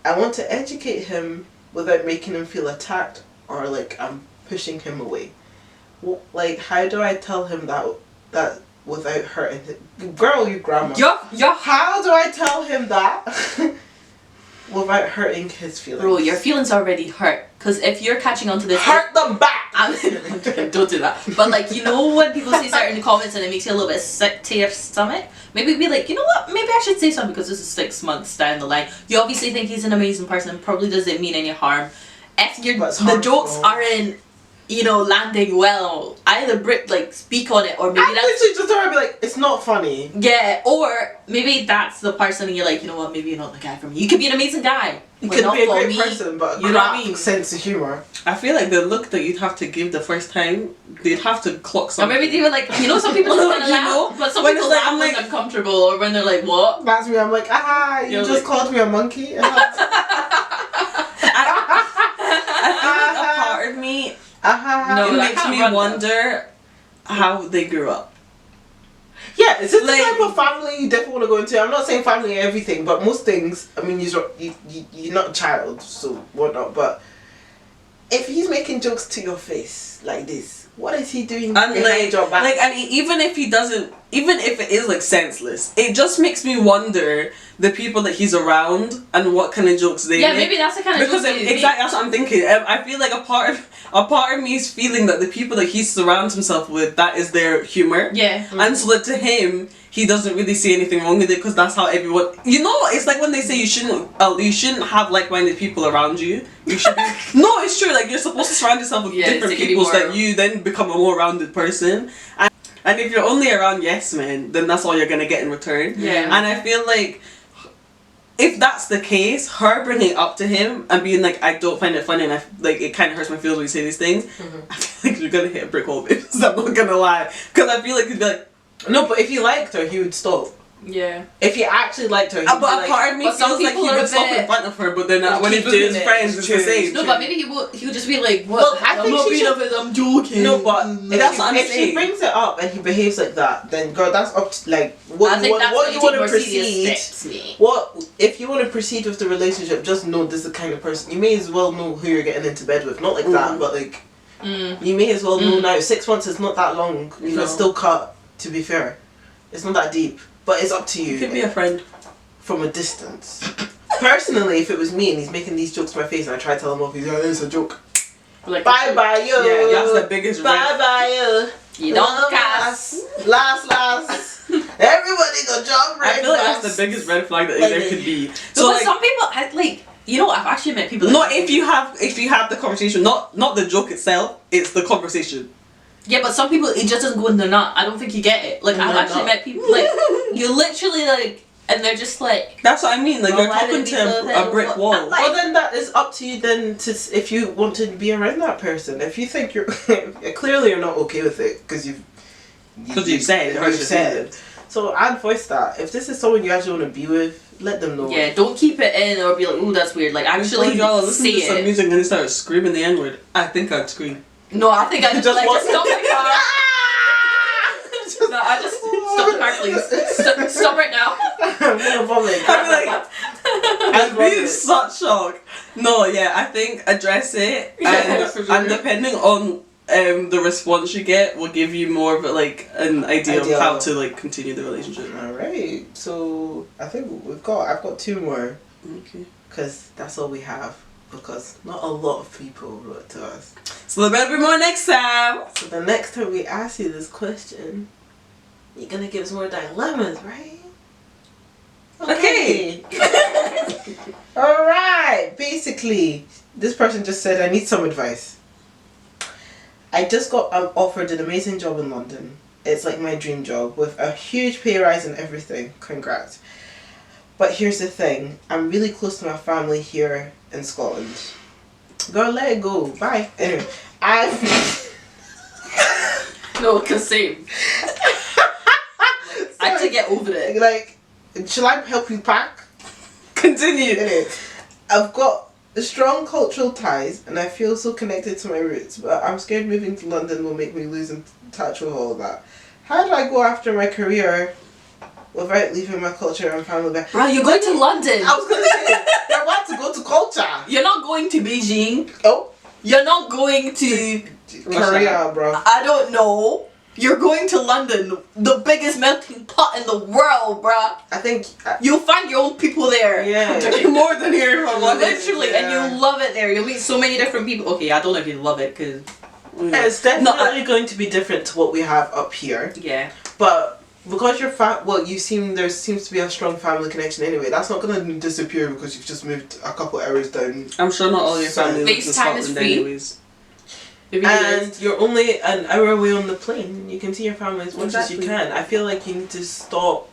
I want to educate him without making him feel attacked or like I'm pushing him away. Like, how do I tell him that without hurting him? Girl, you grandma. How do I tell him that without hurting his feelings? Bro, your feelings are already hurt. Because if you're catching on to this... Hurt them back! Don't do that. But like, you know when people say certain comments and it makes you a little bit sick to your stomach? Maybe be like, you know what? Maybe I should say something because this is 6 months down the line. You obviously think he's an amazing person. Probably doesn't mean any harm. If the jokes aren't, you know, landing well, either speak on it or maybe I literally just told her, be like, it's not funny. Yeah, or maybe that's the person and you're like, you know what, maybe you're not the guy for me. You could be an amazing guy. You could be a great person, but you know what I mean? Sense of humour. I feel like the look that you'd have to give the first time, they'd have to clock something. Or maybe they were like, you know, some people just want to laugh, but some people laugh when they're uncomfortable or when they're like, what? That's me, I'm like, you just called me a monkey. I feel like a part of me, it makes me wonder how they grew up. Yeah, it's just the type of family you definitely want to go into. I'm not saying family and everything, but most things, I mean, you're not a child, so whatnot, but if he's making jokes to your face like this, what is he doing behind your back? Like, I mean, even if he doesn't, even if it is like senseless, it just makes me wonder the people that he's around and what kind of jokes they make. Maybe that's the kind of jokes exactly that's what I'm thinking. I feel like a part of me is feeling that the people that he surrounds himself with, that is their humor. Yeah. And so that to him, he doesn't really see anything wrong with it because that's how everyone. You know, it's like when they say you shouldn't have like-minded people around you. You should be. No, it's true. Like, you're supposed to surround yourself with different people so that you then become a more rounded person. And if you're only around yes men, then that's all you're gonna get in return. Yeah. And I feel like if that's the case, her bringing it up to him and being like, I don't find it funny and it kind of hurts my feelings when you say these things. I feel like you're gonna hit a brick wall, babes. I'm not gonna lie, because I feel like he'd be like, no, but if he liked her, he would stop. Yeah. If he actually liked her, he'd but be a like, part of me feels like he would stop in front of her, but then when he's with his friends, it's the same. No, but maybe he would just be like, what? Well, I I'm think not she being should- of it, I'm joking. no, but That's what I'm if saying. she brings it up and he behaves like that, then girl, that's up to what you want to proceed. What if you want to proceed with the relationship? Just know this is the kind of person. You may as well know who you're getting into bed with. Not like that, but like you may as well know now. 6 months is not that long. You can still cut. To be fair, it's not that deep. But it's up to you. You could be a friend. From a distance. Personally, if it was me and he's making these jokes to my face and I try to tell him off, he's like, it's a joke. Like, Bye you. Yeah, that's the biggest red. Bye you. You don't cast. Last. Everybody go jump right. I feel like that's the biggest red flag that there could be. So but some people, you know, I've actually met people. Not if you have the conversation, not the joke itself. It's the conversation. Yeah, but some people, it just doesn't go in the nut. I don't think you get it. Like, I've actually met people, like, you literally, like, and they're just like. That's what I mean. Like, Well, you're why talking would it be so to a brick little? wall. Like- Well, then that is up to you then to if you want to be around that person. If you think you're clearly you're not okay with it because you've said. So I'd voice that. If this is someone you actually want to be with, let them know. Yeah, don't keep it in or be like, ooh, that's weird. Like, actually, y'all listen say to some it. music and they start screaming the N-word. I think I'd scream. No, I think I just Just like what? just stop the car. No, I just stop the car, please. Stop right now. I'm gonna vomit. I'd be like, I'd be in such shock. No, yeah, I think address it, Yeah, for sure. and depending on the response you get, will give you more of an idea of how to like continue the relationship. All right, so I think I've got 2 more. Okay. Because that's all we have. Because not a lot of people wrote to us. So there better be more next time. So the next time we ask you this question, you're gonna give us more dilemmas, right? Okay. Alright. Basically, this person just said, I need some advice. I just got offered an amazing job in London. It's like my dream job with a huge pay rise and everything. Congrats. But here's the thing. I'm really close to my family here in Scotland. Girl, let it go. Bye. Anyway, No, cause same. I had to get over it. like, shall I help you pack? Continue. Anyway, I've got strong cultural ties and I feel so connected to my roots, but I'm scared moving to London will make me lose in touch with all of that. How do I go after my career without leaving my culture and family back? Bro, you're going to London. I was gonna say, I want to go to culture. You're not going to Beijing. Oh, You're not going to. Korea, bro. I don't know. You're going to London, the biggest melting pot in the world, bruh. I think. You'll find your own people there. Yeah. More than here from London. Literally, and you'll love it there. You'll meet so many different people. Okay, I don't know if you love it, because... It's definitely going to be different to what we have up here. Yeah. But because you're there seems to be a strong family connection anyway. That's not going to disappear because you've just moved a couple hours down. I'm sure not all your family lives in FaceTime is Scotland free. anyways. And you're only an hour away on the plane. You can see your family as much as you Exactly. can. I feel like you need to stop.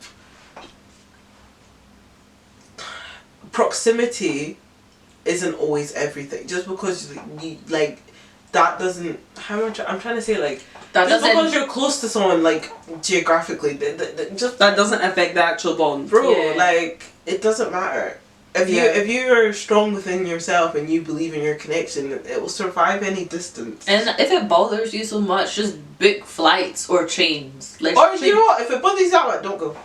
Proximity isn't always everything. Just because you like that doesn't. How much I'm trying to say like That just doesn't... because you're close to someone like geographically, just That doesn't affect the actual bond. bro. Yeah. Like it doesn't matter. If you are strong within yourself and you believe in your connection, it will survive any distance. And if it bothers you so much, just book flights or trains. Like, Or you know what? If it bothers you that much, don't go.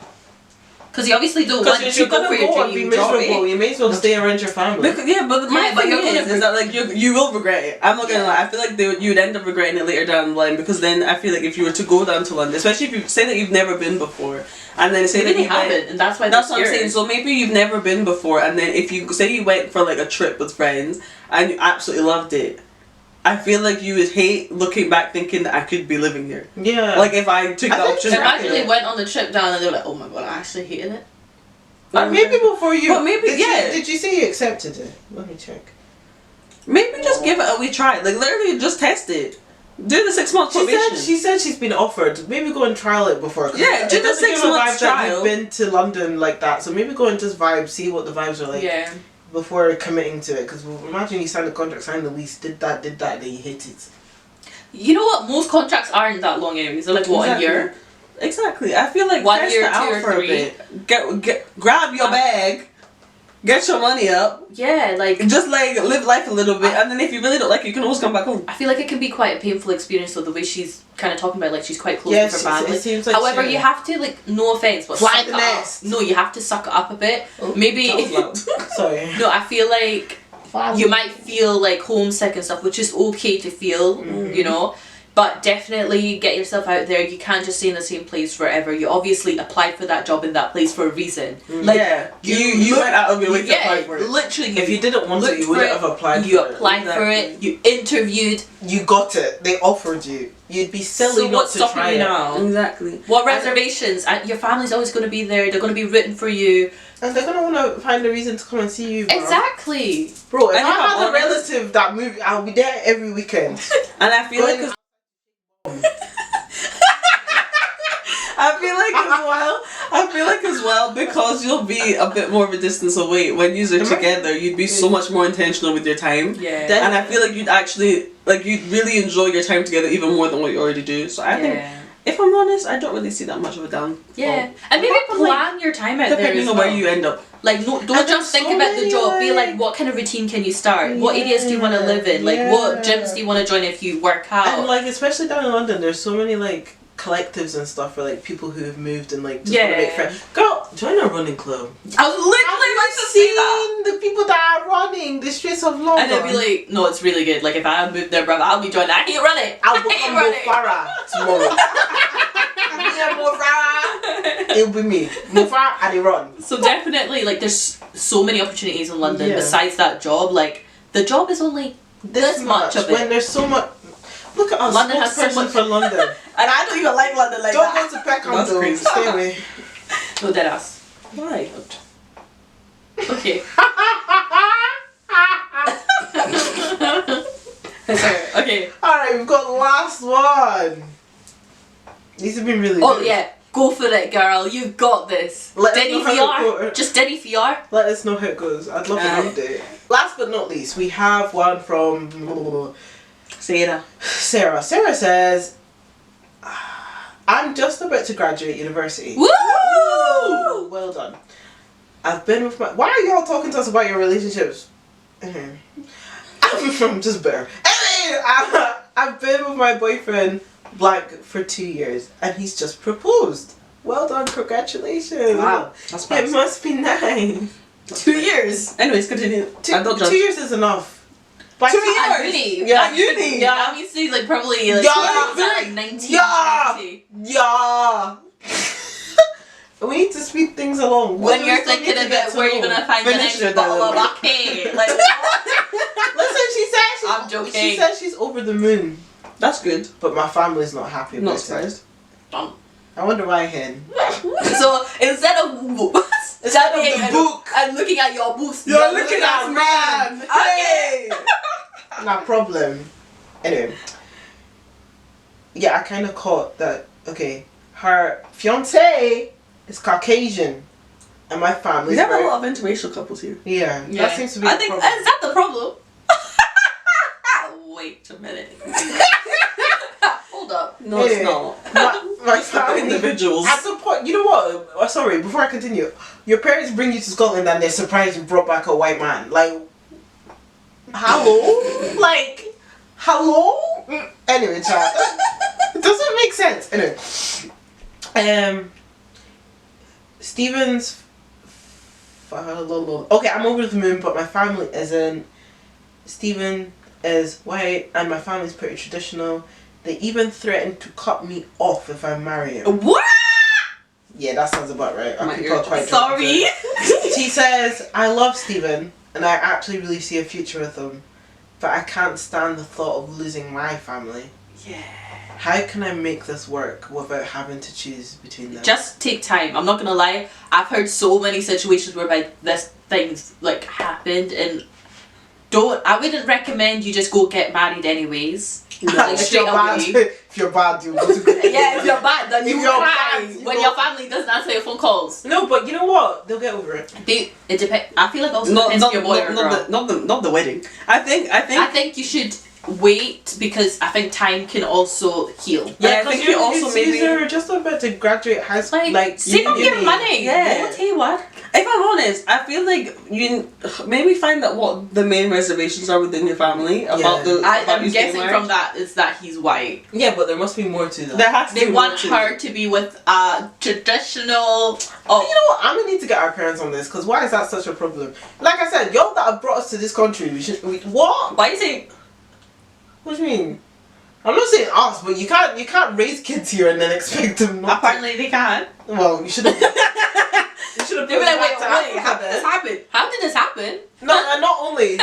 because you obviously don't want Because to you're go gonna for your go and be dream job. miserable. You may as well stay around your family. But my but thing you're gonna is that like you will regret it. I'm not gonna lie. I feel like you would end up regretting it later down the line, because then I feel like if you were to go down to London, especially if you say that you've never been before, and then say Maybe that they you went, haven't, and that's why that's they're what I'm saying. scared. So maybe you've never been before, and then if you say you went for like a trip with friends and you absolutely loved it, I feel like you would hate looking back thinking that I could be living here. Yeah. Like if I took I the think option. Imagine they Yeah. went on the trip down and they were like, oh my god, I actually hated it. Maybe before you. But maybe, Did you say you accepted it? Let me check. Maybe just give it a wee try. Like literally, just test it. Do the 6 month probation. She said she's been offered. Maybe go and trial it before. 'Cause Yeah, it do the doesn't 6 give a months vibe that trial. You've been to London like that, so maybe go and just vibe, see what the vibes are like Yeah. before committing to it. Because imagine you signed the contract, signed the lease, did that, then you hit it. You know what? Most contracts aren't that long anyways. They're like, what, Exactly. a year? Exactly. I feel like 1 test year, it out 2 or for 3. a bit. Grab your bag, get your money up, Yeah, like... just like live life a little bit, and then if you really don't like it, you can always come back home. I feel like it can be quite a painful experience, though, the way she's kind of talking about, like, she's quite close Yes, with her family. it seems like However, she- you have to, like, no offense, but Fly suck the it up. nest. No, you have to suck it up a bit. Oh, Maybe... That was loud. Sorry. No, I feel like you might feel, like, homesick and stuff, which is okay to feel, you know? But definitely get yourself out there. You can't just stay in the same place forever. You obviously applied for that job in that place for a reason. Like, Yeah, you went out of your way to yeah, apply for it. literally. If you didn't want it, looked you for wouldn't it, have applied You for it. applied for it. You interviewed. You got it. They offered you. You'd be silly So not what's to stopping try you it. now? Exactly. What reservations? And your family's always going to be there. They're going to be rooting for you. And they're gonna want to find a reason to come and see you, bro. Exactly. Bro, if And I if I'm had a honest- relative that moved, I'll be there every weekend. And I feel like Going- I I feel like as well, because you'll be a bit more of a distance away when you're together, you'd be so much more intentional with your time. Yeah. And I feel like you'd actually, like, you'd really enjoy your time together even more than what you already do. So I think, if I'm honest, I don't really see that much of a down. Yeah. And maybe plan your time out there depending on where you end up. Like, no, don't just think about the job. Be like, what kind of routine can you start? What areas do you want to live in? Like, what gyms do you want to join if you work out? And, like, especially down in London, there's so many, like, collectives and stuff for, like, people who have moved and, like, just want to make friends. Girl, join a running club. I was literally about to say that. The people that are running the streets of London. And they'd be like, no, it's really good. Like, if I moved there, brother, I'll be joining. I hate running. I'll become Mo Farah tomorrow. Mo Farah. It'll be me. Mo Farah and they run. So definitely, like, there's so many opportunities in London besides that job. Like, the job is only this much of it. When there's so much. Look at us. London has so much for London. And I don't even like London like don't that. Don't go to Peckham though. Stay away. No, dead ass. Why? Okay. Sorry. Okay. Alright, we've got the last one. These have been really good. Yeah. Go for it, girl. You've got this. Denny VR. Just Denny VR. Let us know how it goes. I'd love an update. Last but not least, we have one from Sarah. Sarah says, I'm just about to graduate university. Woo! Well done. I've been with my... Why are y'all talking to us about your relationships? I'm just bitter. Anyway, I've been with my boyfriend blank for 2 years and he's just proposed. Well done, congratulations. Wow, that's fast. It must be nice. 2 years. Anyways, continue. 2 years is enough. By 2 At years? uni. Yeah. At uni. Yeah. Obviously, like, probably, like, like 19, Yeah. 20. Yeah. We need to speed things along. When you're thinking about where you're gonna find the next bottle of vodka. Like, listen, she said I'm joking. She said she's over the moon. That's good. But my family's not happy about Not it. surprised. I wonder why, hen. So instead of the book, I'm looking at your books. you're looking at man. Okay. No problem. Anyway. Yeah, I kind of caught that. Okay, her fiance is Caucasian, and my family. We have a lot of interracial couples here. Yeah, that seems to be. I think is that the problem? Wait a minute. Hold up. No, it's not. My family. Individuals. At the point, you know what? Sorry, before I continue, your parents bring you to Scotland and they're surprised you brought back a white man. Like, hello? Like, hello? Anyway, child. It doesn't make sense. Anyway. Stephen's... Okay, I'm over the moon, but my family isn't. Stephen is white and my family's pretty traditional. They even threatened to cut me off if I marry him. What? Yeah, that sounds about right. People are quite sorry. She says, I love Stephen and I actually really see a future with him, but I can't stand the thought of losing my family. Yeah. How can I make this work without having to choose between them? Just take time. I'm not gonna lie. I've heard so many situations whereby this things like happened, and I wouldn't recommend you just go get married anyways. Like, if you're bad, if you're bad, you'll go to yeah, if you're bad, then you cry bad, when your family doesn't answer your phone calls. No, but you know what? They'll get over it. It depends. I feel like also depends on your boy or girl. Not the wedding. I think you should wait because I think time can also heal. Yeah, I think you also maybe you're just about to graduate high school. Like save up your money. Yeah. I'll tell you what. If I'm honest, I feel like you maybe find out what the main reservations are within your family about the. I'm guessing from that is that he's white. Yeah, but there must be more to that. There has to They be want more to her to be with a traditional. Oh, you know what? I'm gonna need to get our parents on this because why is that such a problem? Like I said, y'all that have brought us to this country, what? Why you say? What do you mean? I'm not saying us, but you can't raise kids here and then expect them not. Apparently they can't. Well, you should have. You should have. They were like, wait, how did this happen? How did this happen? No, and not only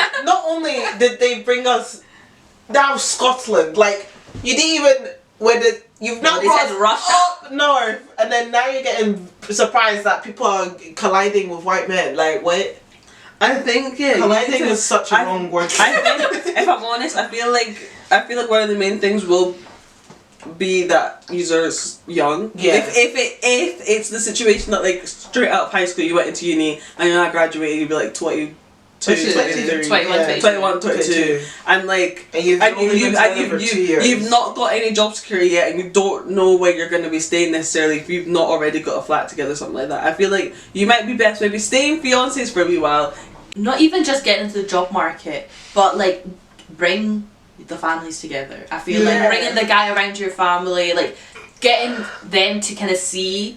did they bring us down Scotland, like you didn't even you've not brought us Russia up north, and then now you're getting surprised that people are colliding with white men. Like what? I think colliding is such a wrong word. I think, if I'm honest, I feel like one of the main things will be that you're young. Yeah. If it's the situation that like straight out of high school you went into uni and you're not graduating, you'd be like 22, 23, 21, 22, and like you've not got any job security yet, and you don't know where you're going to be staying necessarily if you've not already got a flat together, something like that. I feel like you might be best maybe staying fiancés for a wee while. Not even just get into the job market, but like bring the families together. I feel like bringing the guy around your family, like getting them to kind of see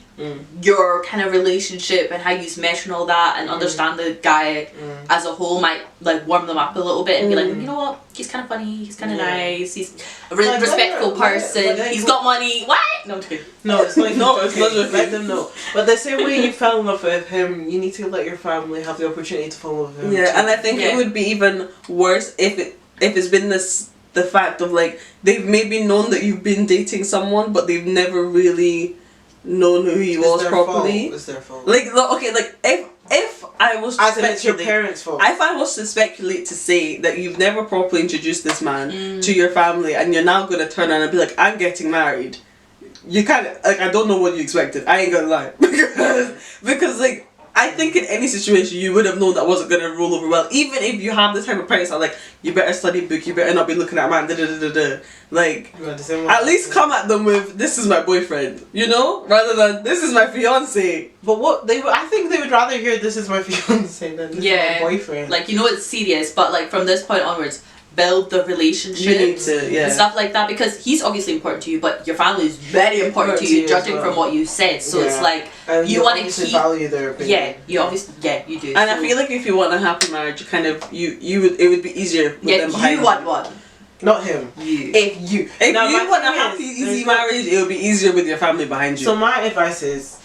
your kind of relationship and how you mesh and all that, and understand the guy as a whole might like warm them up a little bit and be like, you know what, he's kind of funny, he's kind of nice, he's a really respectful person, he's got money. What? No, I'm just kidding. No, it's like no, it's not just let them know. But the same way you fell in love with him, you need to let your family have the opportunity to fall in love with him. Yeah, too. And I think it would be even worse if it's been the fact of like they've maybe known that you've been dating someone, but they've never really known who he was properly. It's their fault. Like okay, like if I was as it's your parents' fault. If I was to speculate to say that you've never properly introduced this man to your family, and you're now gonna turn around and be like, I'm getting married, you kind of like, I don't know what you expected. I ain't gonna lie because like. I think in any situation you would have known that wasn't going to roll over well. Even if you have the type of parents that are like, you better study book, you better not be looking at man, Like, at least come at them with, this is my boyfriend, you know? Rather than, this is my fiance. But I think they would rather hear this is my fiance than this is my boyfriend. Like, you know it's serious, but like from this point onwards, build the relationship and stuff like that, because he's obviously important to you, but your family is very important to you, judging from what you said. So it's like you want to keep value their opinion. you do. And I feel like if you want a happy marriage, you kind of it would be easier with them behind you. Want one. Not him. If you want a happy, easy marriage, it would be easier with your family behind you. So my advice is,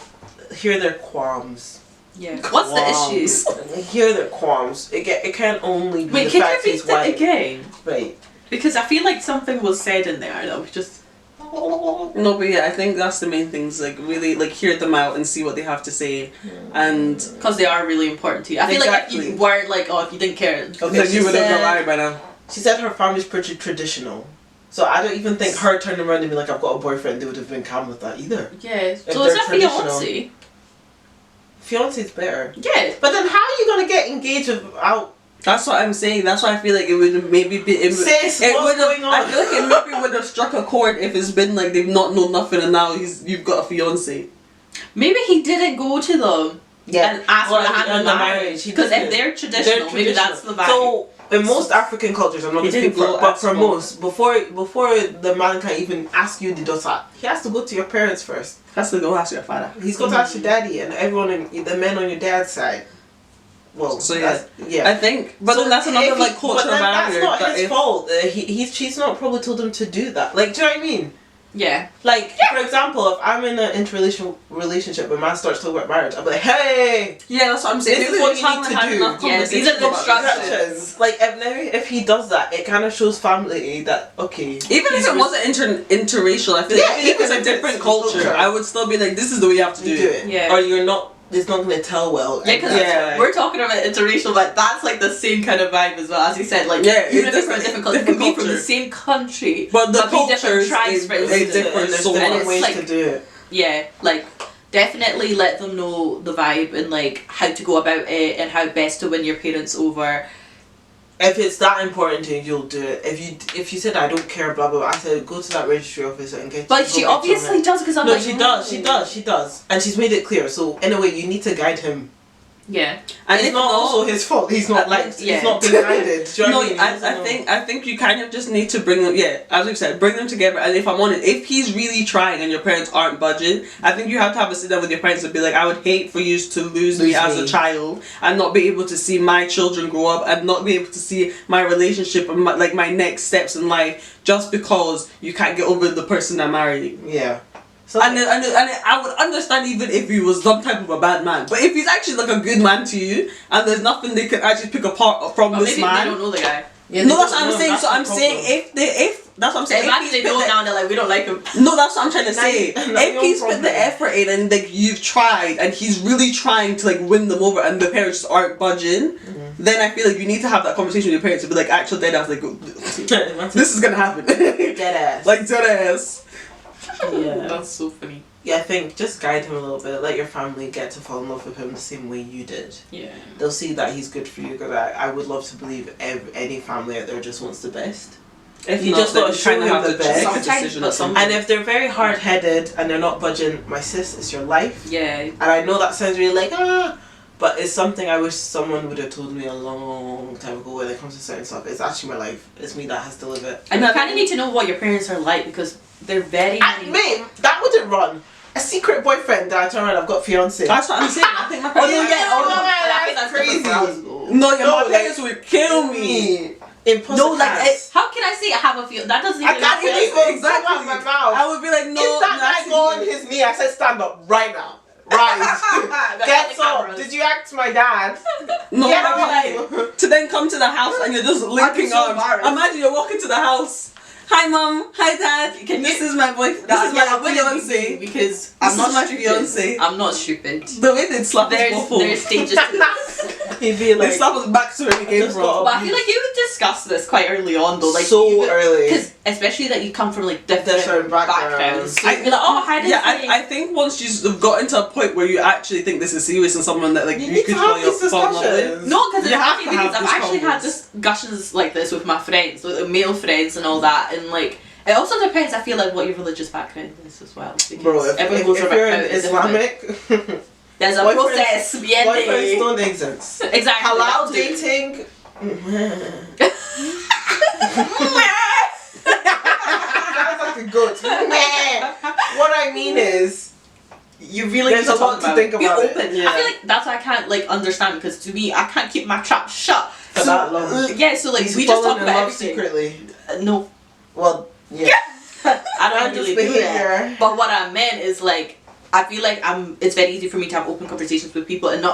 hear their qualms. Yeah. What's the issues? Hear their qualms. It can't only be the fact he's white. Wait, can you repeat that again? Right. Because I feel like something was said in there that was just... No, but yeah, I think that's the main things. Like really, like hear them out and see what they have to say, and because they are really important to you. I feel like if you weren't like, if you didn't care, then you would have been married by now. She said her family's pretty traditional, so I don't even think her turning around and being like, I've got a boyfriend, they would have been calm with that either. Yeah. So is that fiance? Fiance's better. Yeah. But then how are you gonna get engaged without? That's what I'm saying. That's why I feel like it would maybe be. Sis, what's going on? I feel like it maybe would have struck a chord if it's been like they've not known nothing and now you've got a fiance. Maybe he didn't go to them and ask for the hand in the marriage, because if they're traditional, maybe that's the vibe. So in most African cultures, I'm not going to speak for, but for most, before the man can even ask you the daughter, he has to go to your parents first. Has to go ask your father. He's got to ask your daddy and everyone, the men on your dad's side. Well, so I think, but then that's another like cultural barrier. That's not his fault. She's not probably told him to do that. Like, do you know what I mean? Yeah. Like, for example, if I'm in an interrelational relationship and man starts talking about marriage, I'm like, hey! Yeah, that's what I'm saying. This is what you need to do. Yes, these are the instructions. Like, if he does that, it kind of shows family that, okay. Even if it wasn't interracial, I feel like even if it's a different culture, I would still be like, this is the way you have to do it. Yeah. Or you're not... It's not going to tell well. Yeah, because we're talking about interracial, but that's like the same kind of vibe as well. As you said, like even if it's from a different culture, it can be from the same country, but the different tribes, for instance. There's different ways to do it. Yeah, like definitely let them know the vibe and like how to go about it and how best to win your parents over. If it's that important to you, you'll do it. If you said I don't care, blah blah blah, I said go to that registry office and get. But she obviously does, because I'm like. No, she does, and she's made it clear. So in a way, you need to guide him. Yeah, and it's not also his fault. He's not he's not being guided. Do you know what I mean? I think you kind of just need to bring them. Yeah, as we said, bring them together. And if I'm honest, if he's really trying and your parents aren't budging, I think you have to have a sit down with your parents and be like, I would hate for you to lose me as a child and not be able to see my children grow up and not be able to see my relationship and my next steps in life just because you can't get over the person I'm marrying. Yeah. So and I would understand even if he was some type of a bad man, but if he's actually like a good man to you, and there's nothing they can actually pick apart from this maybe man. They don't know the guy. Yeah, no, that's what I'm saying. So I'm saying if that's what I'm saying. Imagine they know now and they're like, we don't like him. No, that's what I'm trying to say. If he's put the effort in and like you've tried and he's really trying to like win them over and the parents just aren't budging, then I feel like you need to have that conversation with your parents to be like, actual dead ass, like this is gonna happen. Dead ass. Like dead ass. Yeah. That's so funny. Yeah, I think just guide him a little bit. Let your family get to fall in love with him the same way you did. Yeah. They'll see that he's good for you. Because I would love to believe any family out there just wants the best. If you just gotta show him the best. And if they're very hard-headed and they're not budging, my sis, it's your life. Yeah. And I know that sounds really like, but it's something I wish someone would have told me a long time ago when it comes to certain stuff. It's actually my life. It's me that has to live it. And you kind of need to know what your parents are like because they're very... Mate, that wouldn't run. A secret boyfriend that I turn around, I've got fiance. That's what I'm saying. I think my parents I think that's crazy. No, my parents would kill me. No, how can I say I have a feel? That doesn't even... I can't even come out my mouth. I would be like, no. If that guy go on his knee, I said stand up right now. Right. Get up. Did you ask my dad? No, like, to then come to the house and you're just linking arms. Imagine you're walking to the house. Hi mom, hi dad. This is my boyfriend. This is my fiance. Because I'm not my fiance. I'm not stupid. The way they'd slap us both. There's stages to this. He'd be like, they slap us back to where we came from. But I feel like you would discuss this quite early on though. Like so early. Because especially that you come from like different backgrounds. So you'd be like, oh, how did I think once you've gotten to a point where you actually think this is serious and someone that like you could fall in love with. No, because I've actually had discussions like this with my friends, with male friends and all that, and like it also depends. I feel like what your religious background is as well. Bro, if you're in Islamic, there's a process. Boyfriends don't exist. Exactly. Halal dating. Sounds like a goat. What I mean is, you really there's a lot to think about. Open. Yeah. I feel like that's why I can't like understand because to me I can't keep my trap shut for that long. Yeah, so like we just talk about everything secretly. No. Well, yeah. I don't really do that. But what I meant is like I feel like it's very easy for me to have open conversations with people and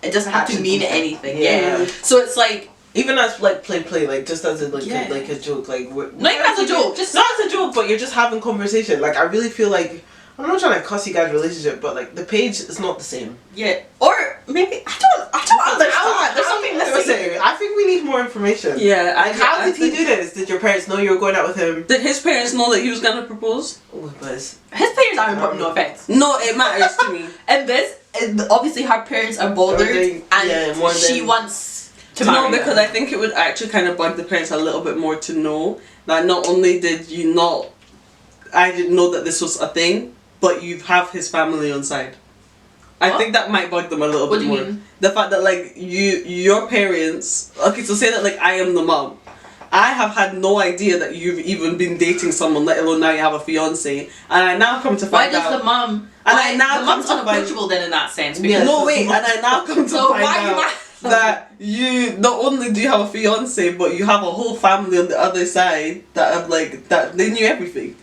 it doesn't have to mean anything. Yeah. So it's like even as like play like just as a like a joke like not even as a joke, just not as a joke, but you're just having conversation. Like I really feel like I'm not trying to cuss you guys' relationship, but like the page is not the same. Yeah. Or maybe I don't understand. There's something missing. I think we need more information. Yeah. Like how did he do this? Did your parents know you were going out with him? Did his parents know that he was gonna propose? Oh, his parents are important, no offense. No, it matters to me. And obviously her parents are bothered and she wants to marry because him. I think it would actually kind of bug the parents a little bit more to know that not only I didn't know that this was a thing, but you have his family on side. I think that might bug them a little bit more. What do you mean? The fact that like your parents, okay, so say that like I am the mom. I have had no idea that you've even been dating someone, let alone now you have a fiance. And I now come to find out. Why does the mom? And the mom's unapproachable then in that sense. Because no, wait, and I now come to find out that you not only do you have a fiance, but you have a whole family on the other side that have like that they knew everything.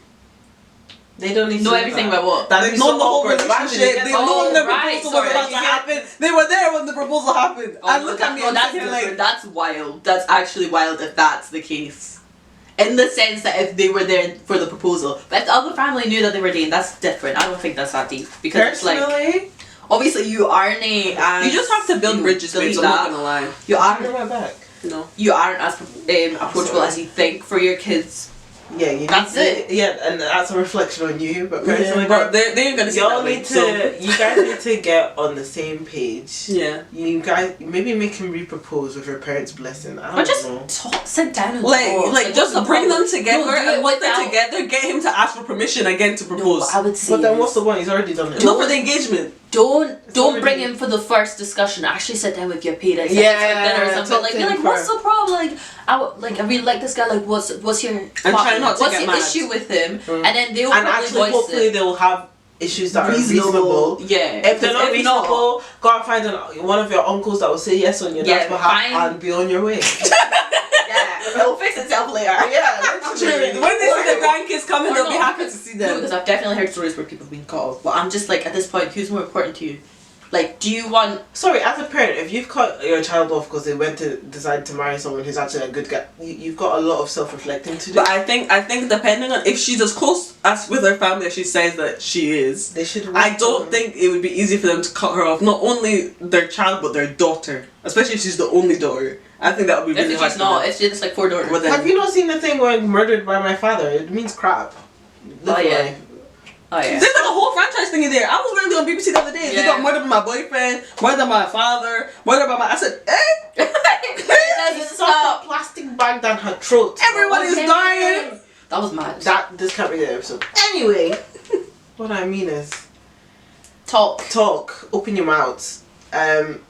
They don't need to know everything about what? They know the whole relationship. They know when the proposal was about to happen. They were there when the proposal happened. And look at me and that's like that's wild. That's actually wild if that's the case. In the sense that if they were there for the proposal, but if the other family knew that they were dating, that's different. I don't think that's that deep because personally, it's like obviously you aren't. You just have to build bridges. I'm not gonna lie. You aren't. my back. No. You aren't as approachable as you think for your kids. Yeah, that's it. Yeah, and that's a reflection on you. But personally, but they ain't gonna see y'all need to. You guys need to get on the same page. Yeah. You guys maybe make him re-propose with your parents' blessing. I don't know. Sit down and like just bring them together and put them together. Get him to ask for permission again to propose. No, I would say. But then what's the point? He's already done it. Not for the engagement. Don't bring him for the first discussion. Actually sit down with your parents. Yeah. Dinner or something. Like, be like, what's the problem? Like, I really like this guy. Like, what's your issue with him? And then they'll hopefully they'll have issues that are reasonable. Yeah. If they're not reasonable, go and find one of your uncles that will say yes on your dad's behalf and be on your way. It'll fix itself later. Yeah, literally. When they see the grandkids coming, they'll be happy to see them. No, because I've definitely heard stories where people have been caught off. But I'm just like, at this point, who's more important to you? Like, do you want... Sorry, as a parent, if you've cut your child off because they went to decide to marry someone who's actually a good guy, you've got a lot of self-reflecting to do. But I think depending on if she's as close as with her family as she says that she is, they should. I don't think it would be easy for them to cut her off. Not only their child, but their daughter, especially if she's the only daughter. I think that would be really hard. If she's not, if she's like 4 daughters. Have you not seen the thing going murdered by my father? It means crap. Oh yeah. Oh yeah. There's like a whole franchise thing in there. I was literally on BBC the other day. They got murdered by my boyfriend, murdered by my father, murdered by my. I said, It doesn't Stuff that plastic bag down her throat. everyone is dying. That was mad. This can't be the episode. Anyway, what I mean is, talk, open your mouths,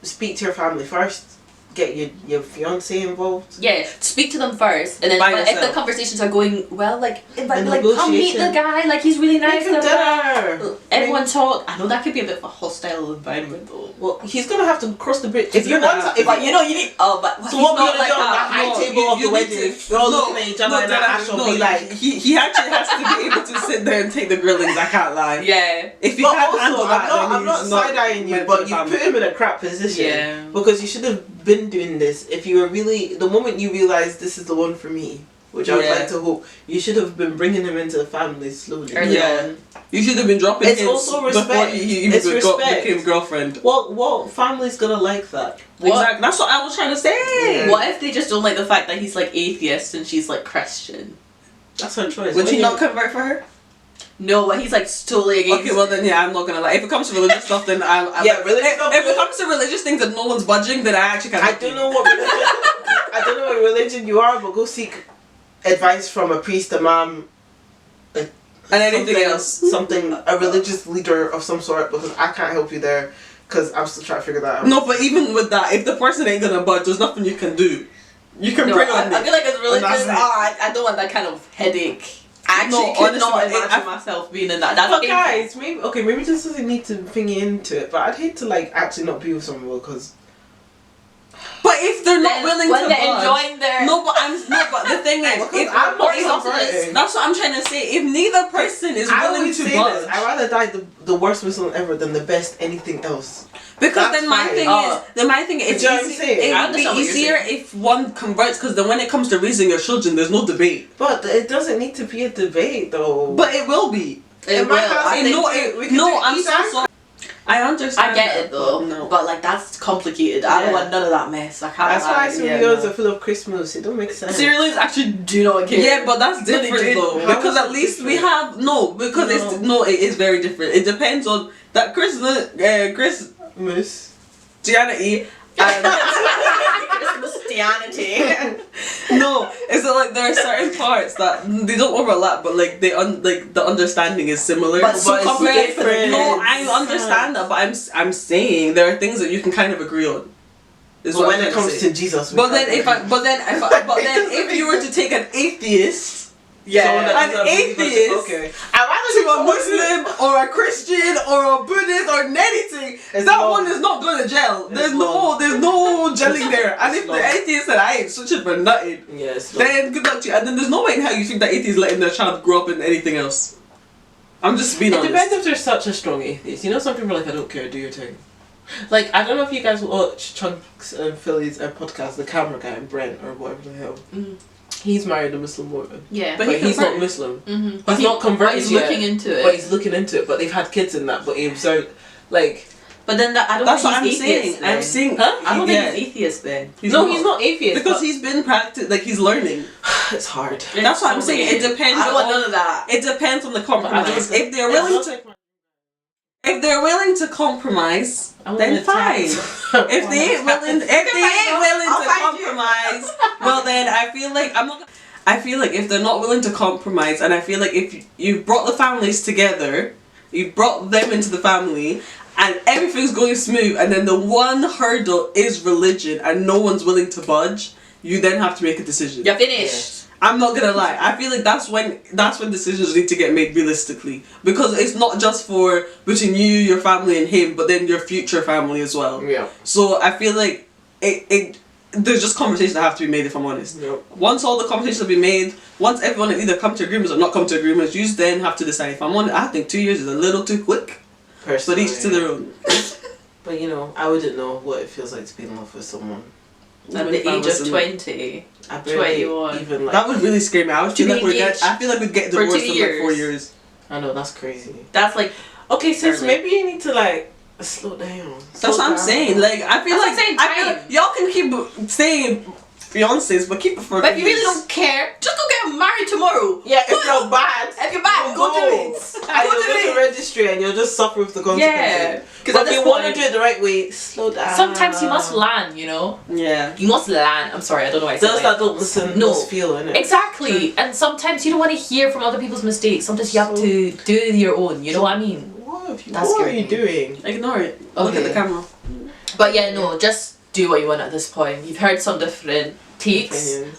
speak to your family first. Get your fiance involved. Yeah, speak to them first, and then if the conversations are going well, like invite, like come meet the guy, like he's really nice. Everyone talk. I know that could be a bit of a hostile environment though. Well, he's gonna have to cross the bridge. But you need. Oh, but so what we're gonna do on the high table of the wedding? We're all looking at each other and Ash will be like, he actually has to be able to sit there and take the grillings. I can't lie. Yeah. If you can't handle that, I'm not side eyeing you, but you put him in a crap position. Yeah. Because you should have been doing this. If you were really, the moment you realized this is the one for me, which I would like to hope, you should have been bringing him into the family slowly. Early on. You should have been dropping it's hints also respect. Before you even became girlfriend. What family's gonna like that? Exactly. That's what I was trying to say. Yeah. What if they just don't like the fact that he's like atheist and she's like Christian? That's her choice. Would he not convert for her? No, but he's like totally against. Okay, well then I'm not gonna lie. If it comes to religious stuff, then I'm religious stuff. If it comes to religious things that no one's budging, then I actually can't. I don't know what religion you are, but go seek advice from a priest, imam, and anything else, a religious leader of some sort, because I can't help you there, because I'm still trying to figure that out. No, but even with that, if the person ain't gonna budge, there's nothing you can do. You can pray on it. I feel like as religious, I don't want that kind of headache. I actually could not imagine myself being in that. That's but guys, maybe this doesn't need to thingy into it, but I'd hate to like actually not be with someone because. But if they're not willing to budge, enjoying their but the thing is, that's what I'm trying to say. If neither person is willing to budge, I'd rather die the worst Muslim ever than the best anything else. Because then my thing is, it would be easier if one converts. Because then when it comes to raising your children, there's no debate. But it doesn't need to be a debate, though. But it will be. It will. I'm so sorry. I understand. I get it though, but like that's complicated. I don't want none of that mess. I can't. That's why cereals are full of Christmas. It don't make sense. Cereals actually do not care. Yeah, but that's different though, because at least we have it is very different. It depends on that Christmas Christianity. Christianity. No, it's like there are certain parts that they don't overlap, but like the understanding is similar. But so different. No, I understand that, but I'm saying there are things that you can kind of agree on. But when it comes to Jesus, but then if you were to take an atheist. An atheist okay. to a Muslim or a Christian or a Buddhist or anything, one is not going to gel. There's no gelling there. And if the atheist said, I ain't switching for nothing, then good luck to you. And then there's no way in hell you think that atheists letting their child grow up in anything else. I'm just being honest. It depends if they're such a strong atheist. You know, some people are like, I don't care, do your thing. Like, I don't know if you guys watch Chunks and Philly's podcast, the camera guy, Brent, or whatever the hell. Mm-hmm. He's married a Muslim woman. Yeah. But he's not Muslim. Mm-hmm. He's not converted he's looking into it. But he's looking into it. But they've had kids in that. But like... But then I don't that's think what he's I'm atheist. saying. I'm saying... I don't think he's atheist then. He's not atheist. Because he's been practicing, like he's learning. It's hard. That's what I'm saying. It depends I don't want none of that. It depends on the compromise. If they're willing to compromise, then fine. If they ain't willing to compromise, well then I feel like if they're not willing to compromise, and I feel like if you brought the families together, you brought them into the family, and everything's going smooth, and then the one hurdle is religion, and no one's willing to budge, you then have to make a decision. You're finished. I'm not gonna lie. I feel like that's when decisions need to get made realistically, because it's not just for between you, your family, and him, but then your future family as well. Yeah. So I feel like there's just conversations that have to be made. If I'm honest. Yep. Once all the conversations have been made, once everyone has either come to agreements or not come to agreements, you then have to decide. If I'm honest, I think 2 years is a little too quick. Personally, but each to their own. But you know, I wouldn't know what it feels like to be in love with someone. At the age of 20, 21. Even like, that would really scare me. I feel like we'd get divorced in like 4 years. I know, that's crazy. That's like, okay, sis, maybe you need to like slow down. That's what I'm saying. Like I feel like y'all can keep saying fiancés, but keep it for. But if you really don't care, just go get married tomorrow. Yeah, if you're bad. If you're bad, go do it. Go to industry and you'll just suffer with the consequences. Because But if you want to do it the right way, slow down. sometimes you must learn, you know? Yeah. You must learn. I'm sorry, I don't know why I said Those that don't listen must feel, innit? Exactly. And sometimes you don't want to hear from other people's mistakes. Sometimes you have to do your own, you know what I mean? What That's are scary. you doing? Ignore it. Look at the camera. But yeah, no, just do what you want at this point. You've heard some different takes. Opinions.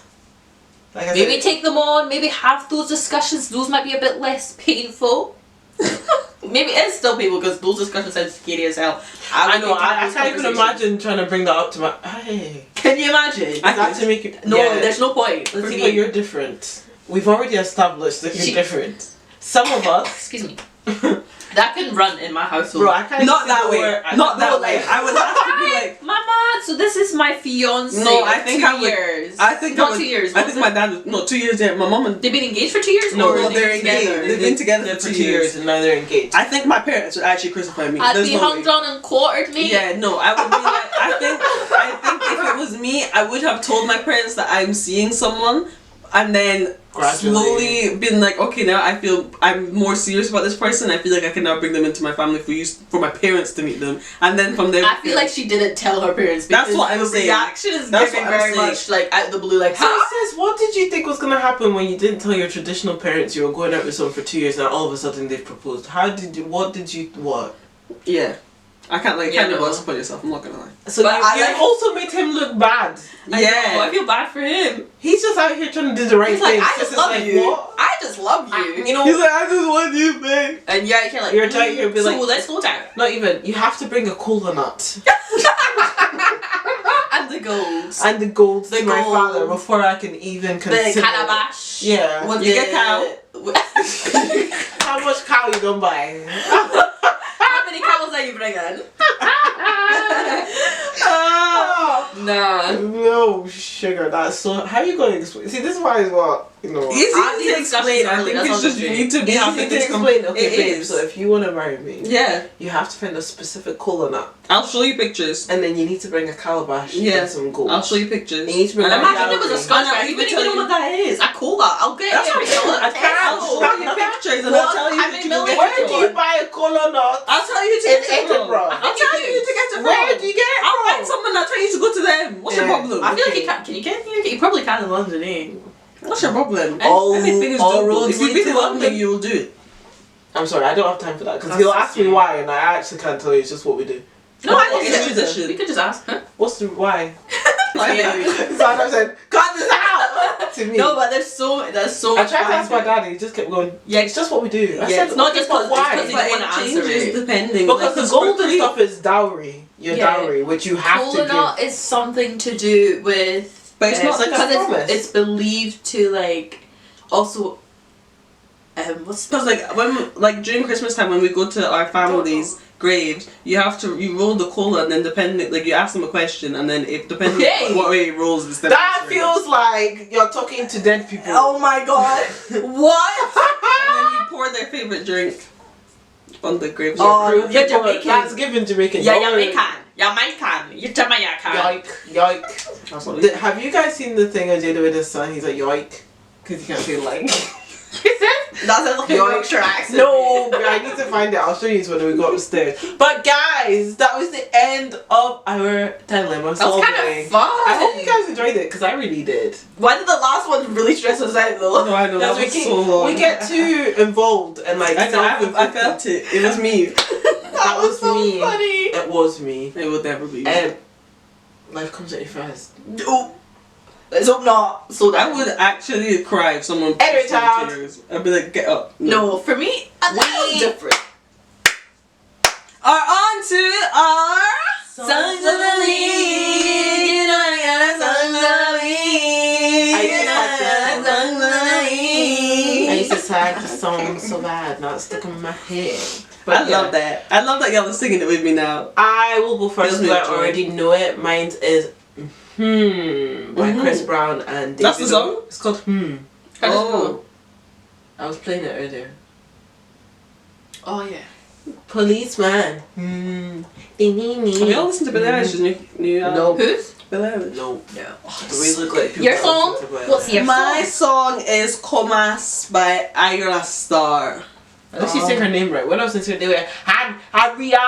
Like I Maybe said, take them on, maybe have those discussions. Those might be a bit less painful. Maybe it's still painful because those discussions sound scary as hell. I know, I can't even imagine trying to bring that up to my... Hey. Can you imagine? That to make it... No, yeah. there's no point. For Let's see, me. but you're different. We've already established that you're different. Some of us... Excuse me. That can run in my household. Bro, I can't Not that way. Not that way. like- I would have to be like. Mama, so this is my fiance. No, I think 2 I would- years. I think not I would, 2 years. I think my dad was no 2 years. Yeah, my mom and They've been engaged for 2 years. No, or well, they've they're been together? engaged. They've been together for 2 years and now they're engaged. I think my parents would actually crucify me. I'd There's be no hung way. down and quartered me. Yeah, no, I would be like. I think if it was me, I would have told my parents that I'm seeing someone, and then Gradually. slowly been like, okay, now I feel I'm more serious about this person. I feel like I can now bring them into my family for my parents to meet them, and then from there. I feel like she didn't tell her parents. That's Because what I'm the saying. reaction is That's giving what I'm very saying. much like out of the blue. Like, So sis, what did you think was gonna happen when you didn't tell your traditional parents you were going out with someone for 2 years and all of a sudden they've proposed? What? Yeah, I can't like Yeah, kind of no. disappoint yourself. I'm not gonna lie. So But I you like- also made him look bad. I feel bad for him. He's just out here trying to do the right He's like, thing. I Sis just is love like, you. what? I just love you. You know, He's like, I just want you, babe. And yeah, you're like, You're trying to be so like- let's go down. not even. You have to bring a cola nut And the golds. and the gold The to my gold. father before I can even The consider. calabash. Yeah. With You the get cow. How much cow you gonna buy? How many camels are you bringing? Nah. No sugar. That's so. How are you going to explain? See, this is why as well. You know. Easy I to need explain. I discussions think early, it's that's just all you I'm need to be Easy having to this explain. Okay, It babe. is. So if you want to marry me, Yeah, you have to find a specific cola nut, I'll show you pictures. and then you need to bring a calabash Yeah. and some gold. I'll show you pictures. You need to bring And a Imagine there was a gallery. scotch And I'll guy. You even wouldn't tell even know you- what that is. A cola. I'll get That's it. what I'm saying. I can't. I'll show you pictures and I'll tell you I'm that in you can get Where it do you from. buy a cola nut? I'll tell you to In get it from. Edinburgh. I'll tell you to get it from. Where do you get it I'll from? find someone that's telling you to go to them. What's your Yeah. problem? I feel like Okay. you can. Can you get here? You probably can in London, eh? What's your problem? All- Everything is all doable. roads If you lead really to love me, London. you will do it. I'm sorry, I don't have time for that because That's he'll so ask me sweet. why, and I actually can't tell you. It's just what we do. No, I It's didn't. tradition. We could just ask. Huh? What's the why? Yeah. Sandra said, "Cut this out!" to me. No, but there's so I tried to ask my daddy. He just kept going. Yeah, it's just what we do. I Yeah, said, it's not "Okay, just but 'cause- why? it's 'cause But you wanna it answer changes it. Because depending. Like, the for golden free- stuff is dowry. Your Yeah. dowry, which you have to Cola give. nut is something to do with. But it's not like a because promise. it's believed to like also. What's Because like during Christmas time when we go to our family's graves, you roll the cola and then depending like you ask them a question and then if depending Okay. on what way it rolls is That feels like you're talking to dead people. Oh my god! What? and then you pour their favorite drink on the grave. Oh, People- you're Jamaican. That's given Jamaican. Yeah, You're Jamaican. You're Jamaican. Yoik, yoik. That's what we do. Have you guys seen the thing I did with his son? He's like yoik, because he can't say like. That sounds like a Yoik. Yorkshire accent. No, but I need to find it. I'll show you when we go upstairs. But guys, that was the end of our dilemma That was solving. kind of fun. I hope you guys enjoyed it because I really did. Why did the last one really stress us out though? No, I know that Because was so long. we get too involved and like I felt it. It was me. that was so me. funny. It was me. It would never be me. Life comes at you fast. Oh, let's hope not. So I would actually cry if someone Edit pushed me to out. tears. I'd be like, get up. No, for me, that was different. Are on to our Songs of the League. You know I got a Songs of the League. I used to like that song. Songs of the League. I used to tag the song so bad, now it's stuck in my head. But I love that. I love that y'all are singing it with me now. I will go first Gives me because I joy. already know it. Mine is by Chris Brown and David. That's the song? It's called Oh. I was playing it earlier. Oh yeah. Policeman. Have you all listened to Billie Eilish's new album? No. Who's? Billie Eilish. No. No. We look like people Your that song? listen to Billie What's Eilish. your My song is Comas by Ayra Star. At least you say her name right. When I was listening to it, they were Aria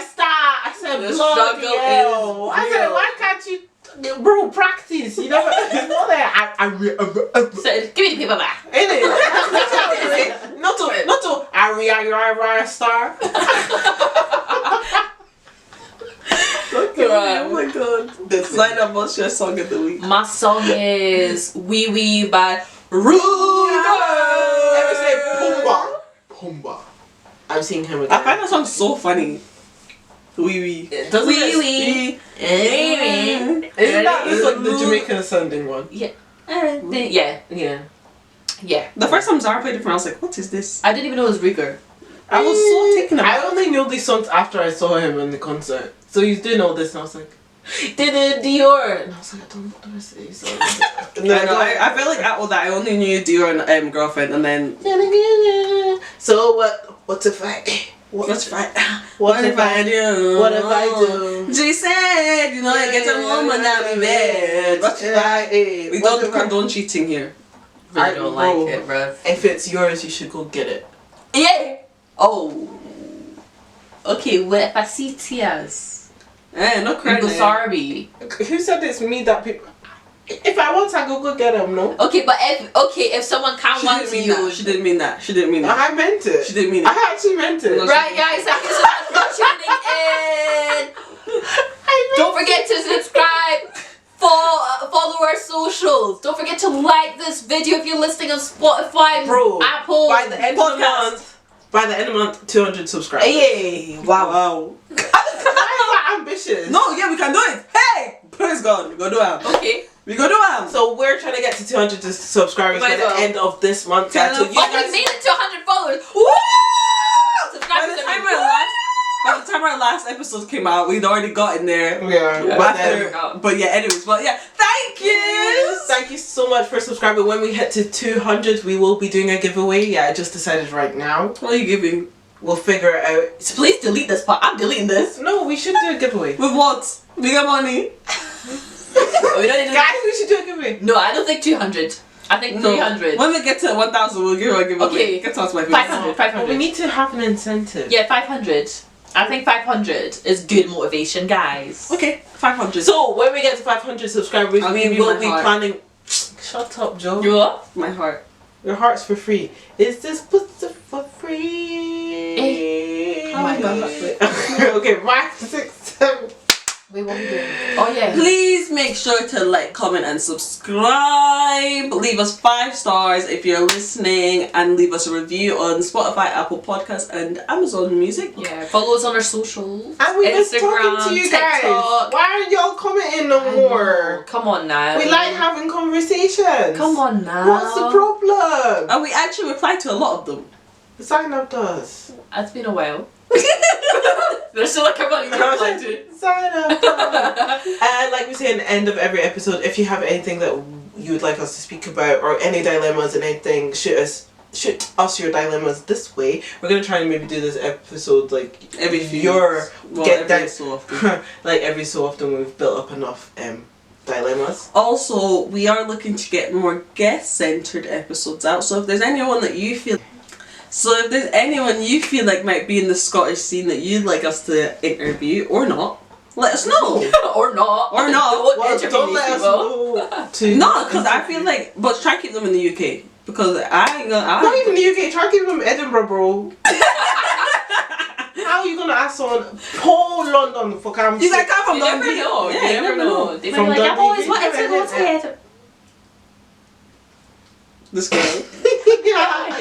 Star. I said, bloody hell. I said, why can't you, bro, practice? You know, it's not there. So, give me the paper back. Ain't it? Not to Aria Star. Okay, right. Oh my god. Sign up, what's your song of the week? My song is Wee Wee by Ruger. Every say Pumba. I'm seeing him again. I find that song so funny. Wee wee. Doesn't Wee wee. Isn't that the Jamaican sounding one? Yeah. The first time Zara played it for me, I was like, what is this? I didn't even know it was Ruger. I was so taken aback. I only knew these songs after I saw him in the concert. So he's doing all this and I was like, Dior. And I was like, I don't know what the rest of these songs. I feel like out of that I only knew Dior and Girlfriend and then so what if I do? What if I do? She said, you know, I get a woman out of bed. What if I We don't condone cheating here. I don't like it, bruv. If it's yours, you should go get it. Yeah. Oh. Okay, what if I see tears? No credit. Sorry. Who said it's me that people? If I want, I go get them. No. Okay, but if someone can't want you, She didn't mean that. I meant it. She didn't mean it. I actually meant it. Right, guys. Thank you so much for tuning in. Don't forget to subscribe. Follow our socials. Don't forget to like this video if you're listening on Spotify, Apple. By the end of the month, 200 subscribers. Hey, wow. Why is that ambitious? No, yeah, we can do it. Hey, praise God, we go do it. Okay. We go do it. So we're trying to get to 200 subscribers by the end of this month. We you guys made it to 100 followers. Woo! Subscribe to By the time our last episode came out, we'd already gotten there. Yeah. But yeah, anyways, thank you. Thank you so much for subscribing. When we hit to 200, we will be doing a giveaway. Yeah, I just decided right now. What are you giving? We'll figure it out. So please delete this part. I'm deleting this. No, we should do a giveaway. With what? We got money. We don't need to. Guys, we should do a giveaway. No, I don't think 200. I think 300. When we get to 1,000, we'll give her a giveaway. Okay. Get to us, my 500. But we need to have an incentive. Yeah, 500. I think 500 is good motivation, guys. Okay, 500. So when we get to 500 subscribers, we will be planning. Shut up, Joe. You what? My heart. Your heart's for free. Is this pussy for free? Oh my God. Okay, 5, 6, 7. We won't do it. Oh yeah. Please make sure to like, comment, and subscribe. Leave us 5 stars if you're listening, and leave us a review on Spotify, Apple Podcasts, and Amazon Music. Yeah. Follow us on our socials. And we miss Instagram, talking to you guys. TikTok. Why aren't y'all commenting no more? Come on now. We like having conversations. Come on now. What's the problem? And we actually reply to a lot of them. Sign up to us. It's been a while. There's still like a bunch to reply to. Sign up to us. And like we say in the end of every episode, if you have anything that you would like us to speak about, or any dilemmas and anything, shoot us your dilemmas this way. We're gonna try and maybe do this episode like Every few so often. like every so often we've built up enough dilemmas. Also, we are looking to get more guest-centered episodes out, so if there's anyone you feel like might be in the Scottish scene that you'd like us to interview, or not, let us know. Or not. Or not. Don't let us know. No, because I feel like, but try to keep them in the UK, because I ain't gonna. Not even the UK. Try to keep them in Edinburgh, bro. How are you gonna ask someone Paul London for Cam? You gotta come from You never Dundee. know. Yeah, You never know. They might be like, Dundee, I've always wanted to go to Edinburgh. This girl. Yeah.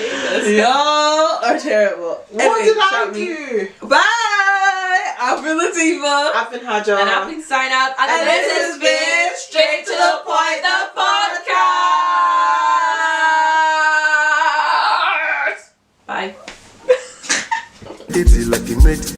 Y'all are terrible. What did I shout do? me. Bye! I've been Latifah. I've been Hajar. And I've been Sign Up. And this has been Straight to the Point, the podcast. Bye. It's like